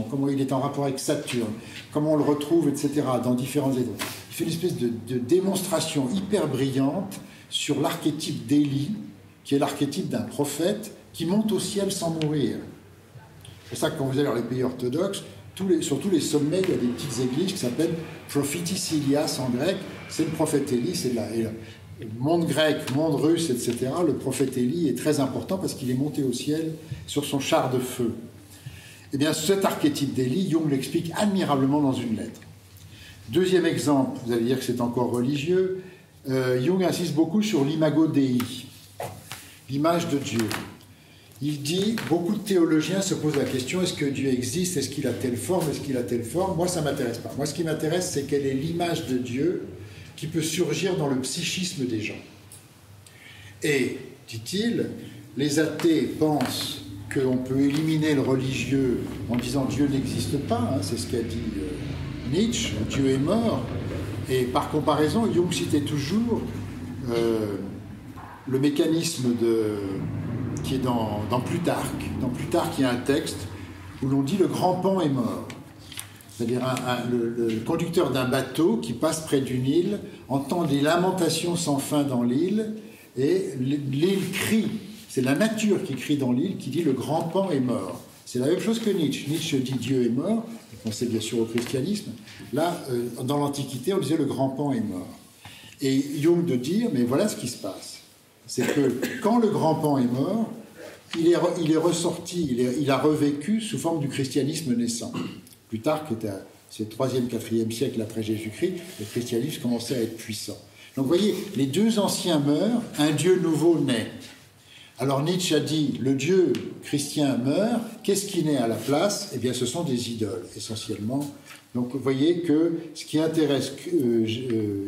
comment il est en rapport avec Saturne, comment on le retrouve, etc., dans différents états. » Il fait une espèce de démonstration hyper brillante sur l'archétype d'Élie, qui est l'archétype d'un prophète qui monte au ciel sans mourir. C'est pour ça que quand vous allez dans les pays orthodoxes, sur tous les sommets, il y a des petites églises qui s'appellent Prophétis Ilias en grec. C'est le prophète Élie, c'est le monde grec, monde russe, etc. Le prophète Élie est très important parce qu'il est monté au ciel sur son char de feu. Eh bien, cet archétype d'Élie, Jung l'explique admirablement dans une lettre. Deuxième exemple, vous allez dire que c'est encore religieux, Jung insiste beaucoup sur l'imago Dei, l'image de Dieu. Il dit, beaucoup de théologiens se posent la question, est-ce que Dieu existe? Est-ce qu'il a telle forme? Est-ce qu'il a telle forme? Moi, ça ne m'intéresse pas. Moi, ce qui m'intéresse, c'est quelle est l'image de Dieu qui peut surgir dans le psychisme des gens. Et, dit-il, les athées pensent qu'on peut éliminer le religieux en disant Dieu n'existe pas, hein, c'est ce qu'a dit Nietzsche, Dieu est mort. Et par comparaison, Jung citait toujours le mécanisme qui est dans Plutarque. Dans Plutarque, il y a un texte où l'on dit le grand Pan est mort. C'est-à-dire le conducteur d'un bateau qui passe près d'une île entend des lamentations sans fin dans l'île Et l'île crie, c'est la nature qui crie dans l'île, qui dit le grand Pan est mort. C'est la même chose que Nietzsche. Nietzsche dit Dieu est mort, il pensait bien sûr au christianisme. Là, dans l'Antiquité, on disait le grand Pan est mort. Et Jung de dire, mais voilà ce qui se passe. C'est que quand le grand Pan est mort, il est ressorti, il a revécu sous forme du christianisme naissant. Plus tard, c'est le 3e, 4e siècle après Jésus-Christ, le christianisme commençait à être puissant. Donc vous voyez, les deux anciens meurent, un Dieu nouveau naît. Alors Nietzsche a dit, le Dieu chrétien meurt, qu'est-ce qui naît à la place? Eh bien ce sont des idoles, essentiellement. Donc vous voyez que ce qui intéresse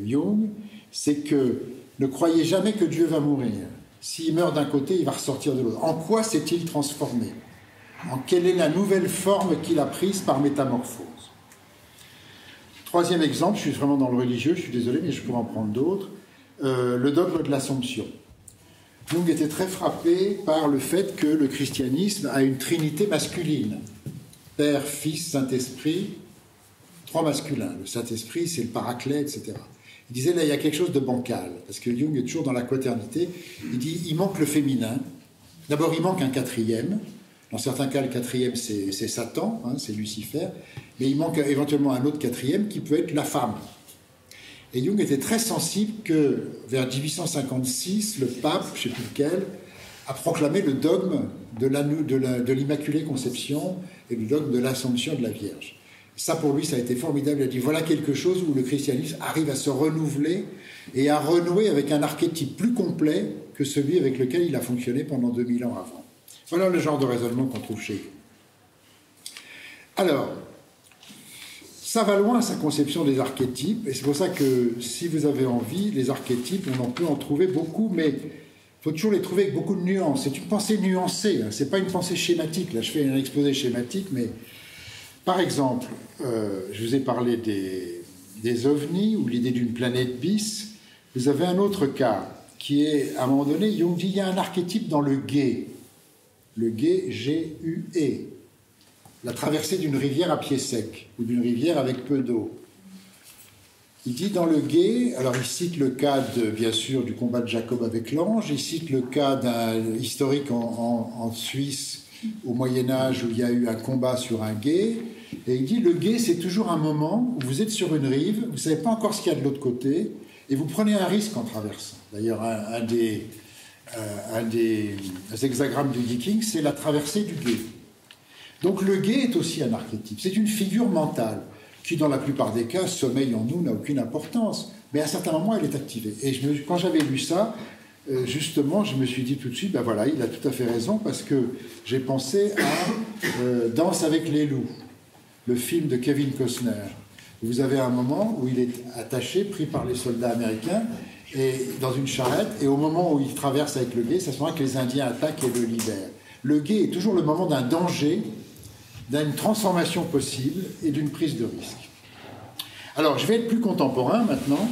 Jung, c'est que ne croyez jamais que Dieu va mourir. S'il meurt d'un côté, il va ressortir de l'autre. En quoi s'est-il transformé? En quelle est la nouvelle forme qu'il a prise par métamorphose? Troisième exemple, je suis vraiment dans le religieux, je suis désolé, mais je pourrais en prendre d'autres. Le dogme de l'Assomption. Jung était très frappé par le fait que le christianisme a une trinité masculine. Père, Fils, Saint-Esprit, trois masculins. Le Saint-Esprit, c'est le Paraclet, etc. Il disait, là, il y a quelque chose de bancal, parce que Jung est toujours dans la quaternité. Il dit, il manque le féminin. D'abord, il manque un quatrième. Dans certains cas, le quatrième, c'est Satan, hein, c'est Lucifer. Mais il manque éventuellement un autre quatrième qui peut être la femme. Et Jung était très sensible que, vers 1856, le pape, je ne sais plus lequel, a proclamé le dogme de l'Immaculée Conception et le dogme de l'Assomption de la Vierge. Ça, pour lui, ça a été formidable. Il a dit, voilà quelque chose où le christianisme arrive à se renouveler et à renouer avec un archétype plus complet que celui avec lequel il a fonctionné pendant 2000 ans avant. Voilà le genre de raisonnement qu'on trouve chez Jung. Alors, ça va loin, sa conception des archétypes, et c'est pour ça que, si vous avez envie, les archétypes, on en peut en trouver beaucoup, mais il faut toujours les trouver avec beaucoup de nuances. C'est une pensée nuancée, hein. C'est pas une pensée schématique. Là, je fais un exposé schématique, mais par exemple, je vous ai parlé des ovnis, ou l'idée d'une planète bis. Vous avez un autre cas, qui est, à un moment donné, Jung dit, il y a un archétype dans le gué. Le gué, G-U-E. La traversée d'une rivière à pied sec, ou d'une rivière avec peu d'eau. Il dit dans le gué, alors il cite le cas, bien sûr, du combat de Jacob avec l'ange, il cite le cas d'un historique en Suisse, au Moyen-Âge, où il y a eu un combat sur un gué, et il dit, le gué, c'est toujours un moment où vous êtes sur une rive, vous ne savez pas encore ce qu'il y a de l'autre côté, et vous prenez un risque en traversant. D'ailleurs, un des hexagrammes du Viking, c'est la traversée du gué. Donc le gué est aussi un archétype, c'est une figure mentale qui dans la plupart des cas sommeille en nous, n'a aucune importance, mais à certains moments elle est activée. Et quand j'avais lu ça, justement je me suis dit tout de suite, ben voilà, il a tout à fait raison, parce que j'ai pensé à Danse avec les loups, le film de Kevin Costner. Vous avez un moment où il est attaché, pris par les soldats américains, et dans une charrette, et au moment où il traverse avec le gué, c'est à ce moment que les Indiens attaquent et le libèrent. Le gué est toujours le moment d'un danger, d'une transformation possible et d'une prise de risque. Alors, je vais être plus contemporain maintenant.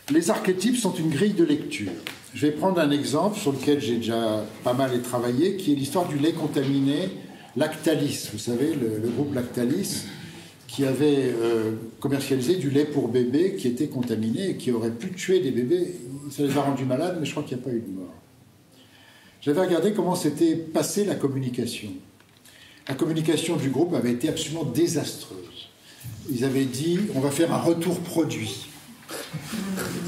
Les archétypes sont une grille de lecture. Je vais prendre un exemple sur lequel j'ai déjà pas mal travaillé, qui est l'histoire du lait contaminé Lactalis. Vous savez, le groupe Lactalis, qui avait commercialisé du lait pour bébés qui était contaminé et qui aurait pu tuer des bébés. Ça les a rendus malades, mais je crois qu'il n'y a pas eu de mort. J'avais regardé comment s'était passée la communication. La communication du groupe avait été absolument désastreuse. Ils avaient dit, on va faire un retour produit.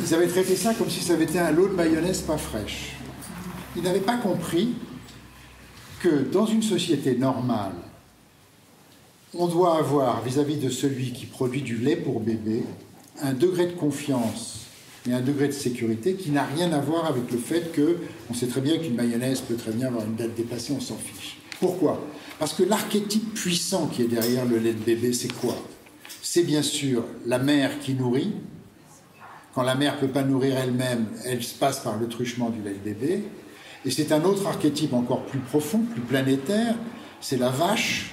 Ils avaient traité ça comme si ça avait été un lot de mayonnaise pas fraîche. Ils n'avaient pas compris que dans une société normale, on doit avoir, vis-à-vis de celui qui produit du lait pour bébé, un degré de confiance et un degré de sécurité qui n'a rien à voir avec le fait qu'on sait très bien qu'une mayonnaise peut très bien avoir une date dépassée, on s'en fiche. Pourquoi ? Parce que l'archétype puissant qui est derrière le lait de bébé, c'est quoi ? C'est bien sûr la mère qui nourrit. Quand la mère ne peut pas nourrir elle-même, elle se passe par le truchement du lait de bébé. Et c'est un autre archétype encore plus profond, plus planétaire, c'est la vache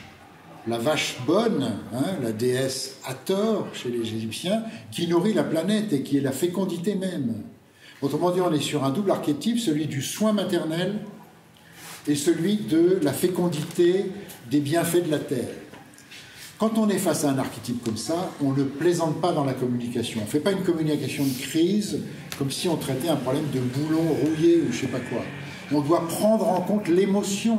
bonne, hein, la déesse Hathor chez les Égyptiens, qui nourrit la planète et qui est la fécondité même. Autrement dit, on est sur un double archétype, celui du soin maternel et celui de la fécondité des bienfaits de la terre. Quand on est face à un archétype comme ça, on ne plaisante pas dans la communication. On ne fait pas une communication de crise comme si on traitait un problème de boulon rouillé ou je ne sais pas quoi. On doit prendre en compte l'émotion.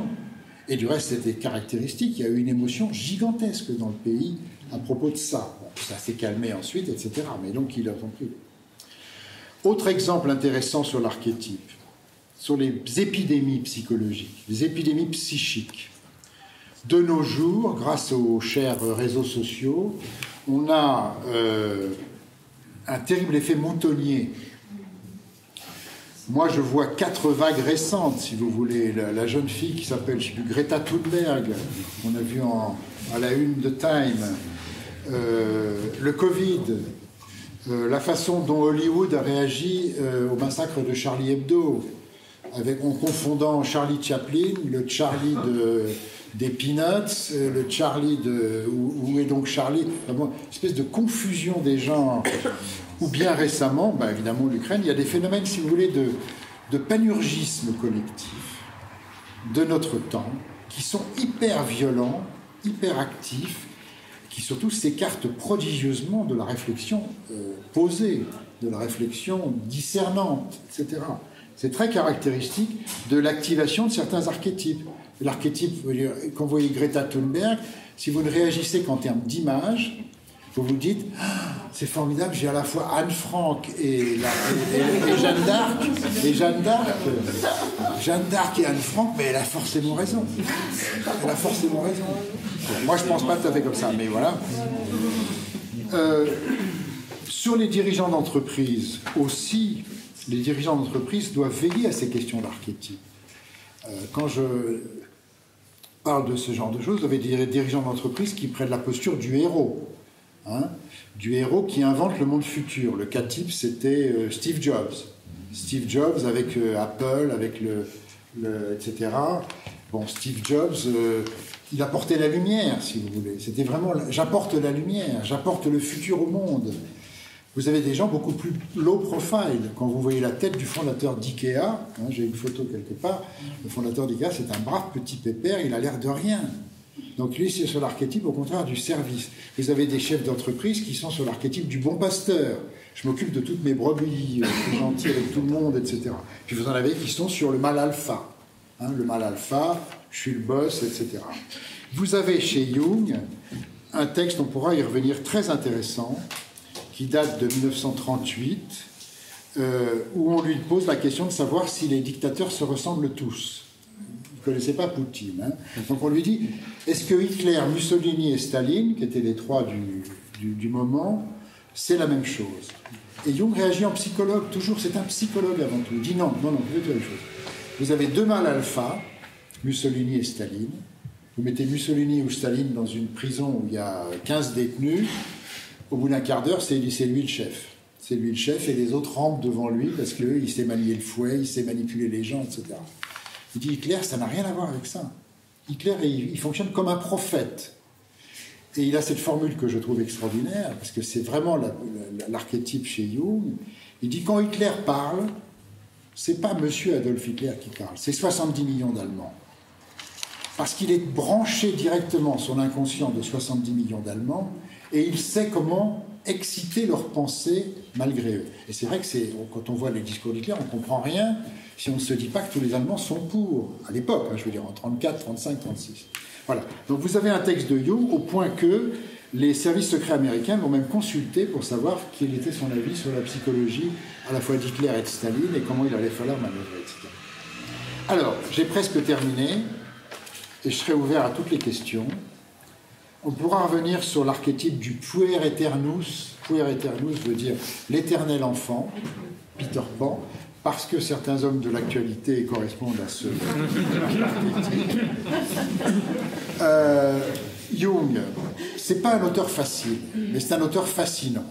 Et du reste, c'était caractéristique. Il y a eu une émotion gigantesque dans le pays à propos de ça. Bon, ça s'est calmé ensuite, etc. Mais donc, il a compris. Autre exemple intéressant sur l'archétype, sur les épidémies psychologiques, les épidémies psychiques. De nos jours, grâce aux chers réseaux sociaux, on a un terrible effet moutonnier. Moi, je vois 4 vagues récentes, si vous voulez. La jeune fille qui s'appelle, je sais plus, Greta Thunberg, qu'on a vu à la une de Time, le Covid, la façon dont Hollywood a réagi au massacre de Charlie Hebdo, en confondant Charlie Chaplin, le Charlie des Peanuts, le Charlie où est donc Charlie, une espèce de confusion des genres. Ou bien récemment, évidemment l'Ukraine, il y a des phénomènes, si vous voulez, de panurgisme collectif de notre temps, qui sont hyper violents, hyper actifs, qui surtout s'écartent prodigieusement de la réflexion posée, de la réflexion discernante, etc. C'est très caractéristique de l'activation de certains archétypes. L'archétype, quand vous voyez Greta Thunberg, si vous ne réagissez qu'en termes d'image, vous vous dites, c'est formidable, j'ai à la fois Anne Frank et Jeanne d'Arc. Et Jeanne d'Arc et Anne Frank, mais elle a forcément raison. Elle a forcément raison. Moi, je ne pense pas tout à fait comme ça, mais voilà. Sur les dirigeants d'entreprise aussi, les dirigeants d'entreprise doivent veiller à ces questions d'archétype. Quand je parle de ce genre de choses, vous avez des dirigeants d'entreprise qui prennent la posture du héros. Du héros qui invente le monde futur. Le cas type, c'était Steve Jobs. Steve Jobs avec Apple, avec etc. Bon, Steve Jobs, il apportait la lumière, si vous voulez. C'était vraiment, j'apporte la lumière, j'apporte le futur au monde. Vous avez des gens beaucoup plus low profile. Quand vous voyez la tête du fondateur d'IKEA, j'ai une photo quelque part, le fondateur d'IKEA, c'est un brave petit pépère, il a l'air de rien. Donc lui, c'est sur l'archétype, au contraire, du service. Vous avez des chefs d'entreprise qui sont sur l'archétype du bon pasteur. Je m'occupe de toutes mes brebis, je suis gentil avec tout le monde, etc. Puis vous en avez qui sont sur le mâle alpha. Le mâle alpha, je suis le boss, etc. Vous avez chez Jung un texte, on pourra y revenir, très intéressant, qui date de 1938, où on lui pose la question de savoir si les dictateurs se ressemblent tous. Vous ne connaissez pas Poutine. Donc on lui dit, est-ce que Hitler, Mussolini et Staline, qui étaient les trois du moment, c'est la même chose? Et Jung réagit en psychologue, toujours, c'est un psychologue avant tout. Il dit non, vous faites la même chose. Vous avez deux mâles alpha, Mussolini et Staline. Vous mettez Mussolini ou Staline dans une prison où il y a 15 détenus. Au bout d'un quart d'heure, c'est lui le chef. C'est lui le chef et les autres rampent devant lui parce qu'il sait manier le fouet, il sait manipuler les gens, etc. Il dit Hitler, ça n'a rien à voir avec ça. Hitler, il fonctionne comme un prophète. Et il a cette formule que je trouve extraordinaire, parce que c'est vraiment l'archétype chez Jung. Il dit quand Hitler parle, c'est pas Monsieur Adolf Hitler qui parle, c'est 70 millions d'Allemands. Parce qu'il est branché directement sur l'inconscient de 70 millions d'Allemands, et il sait comment exciter leurs pensées malgré eux. Et c'est vrai que quand on voit les discours d'Hitler, on ne comprend rien si on ne se dit pas que tous les Allemands sont pour, à l'époque, je veux dire en 34, 35, 36. Voilà. Donc vous avez un texte de Jung au point que les services secrets américains l'ont même consulté pour savoir quel était son avis sur la psychologie à la fois d'Hitler et de Staline et comment il allait falloir manœuvrer, etc. Alors, j'ai presque terminé et je serai ouvert à toutes les questions. On pourra revenir sur l'archétype du puer aeternus. Puer aeternus veut dire l'éternel enfant, Peter Pan, parce que certains hommes de l'actualité correspondent à ce archétype. Jung, c'est pas un auteur facile, mais c'est un auteur fascinant.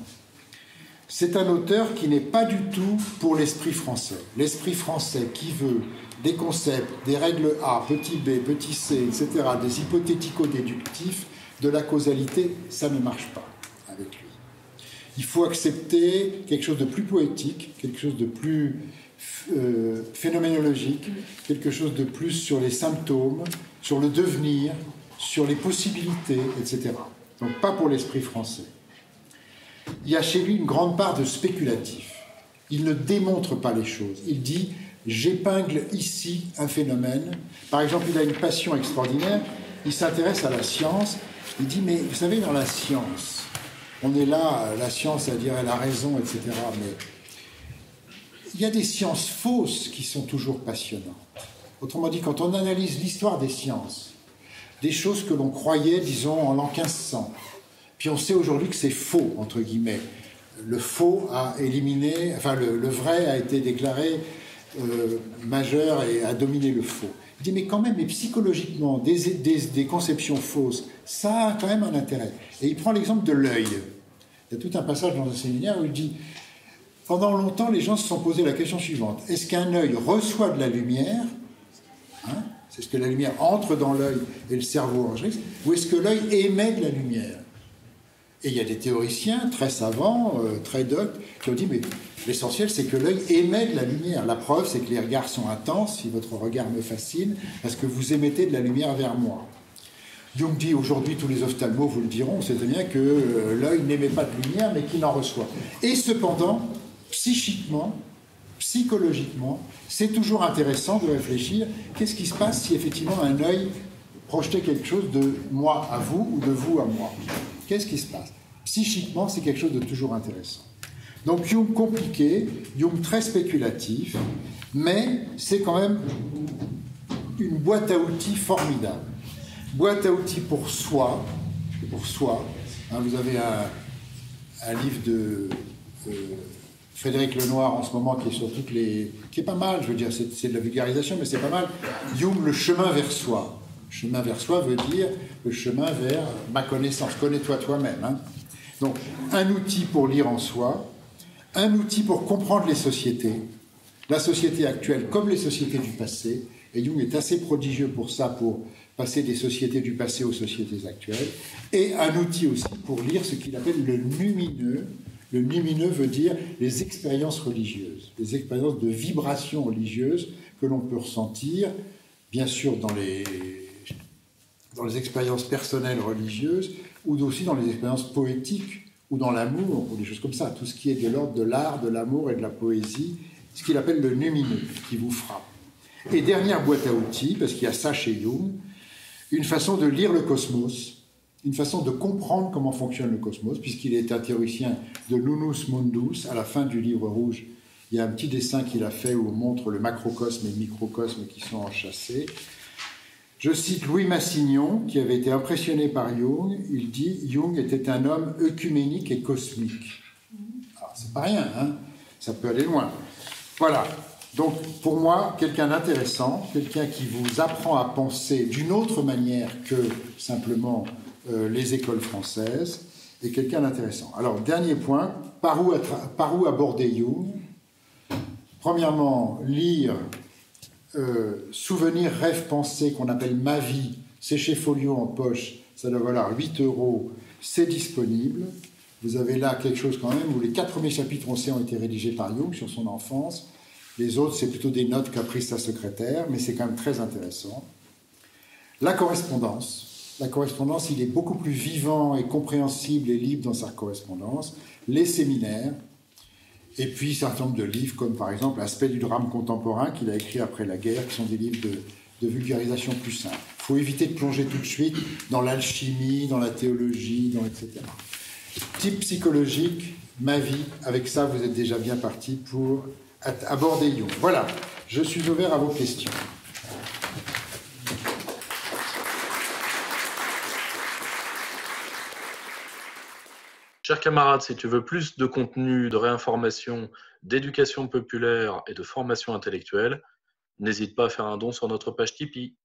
C'est un auteur qui n'est pas du tout pour l'esprit français. L'esprit français qui veut des concepts, des règles A, petit b, petit c, etc., des hypothético-déductifs, de la causalité, ça ne marche pas avec lui. Il faut accepter quelque chose de plus poétique, quelque chose de plus phénoménologique, quelque chose de plus sur les symptômes, sur le devenir, sur les possibilités, etc. donc pas pour l'esprit français. Il y a chez lui une grande part de spéculatif. Il ne démontre pas les choses. Il dit « j'épingle ici un phénomène ». Par exemple, il a une passion extraordinaire. Il s'intéresse à la science. Il dit « mais vous savez, dans la science, on est là, la science, à dire elle a raison, etc. Mais il y a des sciences fausses qui sont toujours passionnantes. Autrement dit, quand on analyse l'histoire des sciences, des choses que l'on croyait, disons, en l'an 1500, puis on sait aujourd'hui que c'est faux, entre guillemets. Le faux a éliminé, enfin le vrai a été déclaré majeur et a dominé le faux. Il dit, mais quand même, mais psychologiquement, des conceptions fausses, ça a quand même un intérêt. Et il prend l'exemple de l'œil. Il y a tout un passage dans un séminaire où il dit, pendant longtemps, les gens se sont posé la question suivante. Est-ce qu'un œil reçoit de la lumière, hein, c'est ce que la lumière entre dans l'œil et le cerveau enregistre, ou est-ce que l'œil émet de la lumière? Et il y a des théoriciens très savants, très doctes, qui ont dit, mais l'essentiel, c'est que l'œil émet de la lumière. La preuve, c'est que les regards sont intenses, si votre regard me fascine, parce que vous émettez de la lumière vers moi. Jung dit, aujourd'hui, tous les ophtalmos vous le diront, c'est bien que l'œil n'émet pas de lumière, mais qu'il en reçoit. Et cependant, psychiquement, psychologiquement, c'est toujours intéressant de réfléchir, qu'est-ce qui se passe si effectivement un œil projetait quelque chose de moi à vous ou de vous à moi? Qu'est-ce qui se passe? Psychiquement, c'est quelque chose de toujours intéressant. Donc Jung compliqué, Jung très spéculatif, mais c'est quand même une boîte à outils formidable. Boîte à outils pour soi, hein, vous avez un livre de Frédéric Lenoir en ce moment qui est sur toutes les... qui est pas mal, je veux dire, c'est de la vulgarisation, mais c'est pas mal. Jung, le chemin vers soi. Chemin vers soi veut dire le chemin vers ma connaissance. Connais-toi toi-même. Hein. Donc, un outil pour lire en soi, un outil pour comprendre les sociétés, la société actuelle comme les sociétés du passé. Et Jung est assez prodigieux pour ça, pour passer des sociétés du passé aux sociétés actuelles. Et un outil aussi pour lire ce qu'il appelle le numineux. Le numineux veut dire les expériences religieuses, les expériences de vibration religieuse que l'on peut ressentir, bien sûr dans les expériences personnelles religieuses, ou aussi dans les expériences poétiques, ou dans l'amour, ou des choses comme ça, tout ce qui est de l'ordre de l'art, de l'amour et de la poésie, ce qu'il appelle le numineux, qui vous frappe. Et dernière boîte à outils, parce qu'il y a ça chez Jung, une façon de lire le cosmos, une façon de comprendre comment fonctionne le cosmos, puisqu'il est un théoricien de l'Unus Mundus, à la fin du livre rouge, il y a un petit dessin qu'il a fait où on montre le macrocosme et le microcosme qui sont enchâssés. Je cite Louis Massignon, qui avait été impressionné par Jung. Il dit « Jung était un homme œcuménique et cosmique ». Alors, c'est pas rien, hein, ça peut aller loin. Voilà, donc pour moi, quelqu'un d'intéressant, quelqu'un qui vous apprend à penser d'une autre manière que simplement les écoles françaises, et quelqu'un d'intéressant. Alors, dernier point, par où aborder Jung? Premièrement, lire Souvenir, rêve, pensée, qu'on appelle Ma vie, c'est chez Folio en poche, ça doit valoir 8 €, c'est disponible. Vous avez là quelque chose quand même où les 4 premiers chapitres ont été rédigés par Jung sur son enfance. Les autres, c'est plutôt des notes qu'a prises sa secrétaire, mais c'est quand même très intéressant. La correspondance, il est beaucoup plus vivant et compréhensible et libre dans sa correspondance. Les séminaires, et puis un certain nombre de livres, comme par exemple Aspect du drame contemporain, qu'il a écrit après la guerre, qui sont des livres de vulgarisation plus simples. Il faut éviter de plonger tout de suite dans l'alchimie, dans la théologie, etc. Type psychologique, ma vie, avec ça, vous êtes déjà bien parti pour aborder Jung. Voilà, je suis ouvert à vos questions. Chers camarades, si tu veux plus de contenu, de réinformation, d'éducation populaire et de formation intellectuelle, n'hésite pas à faire un don sur notre page Tipeee.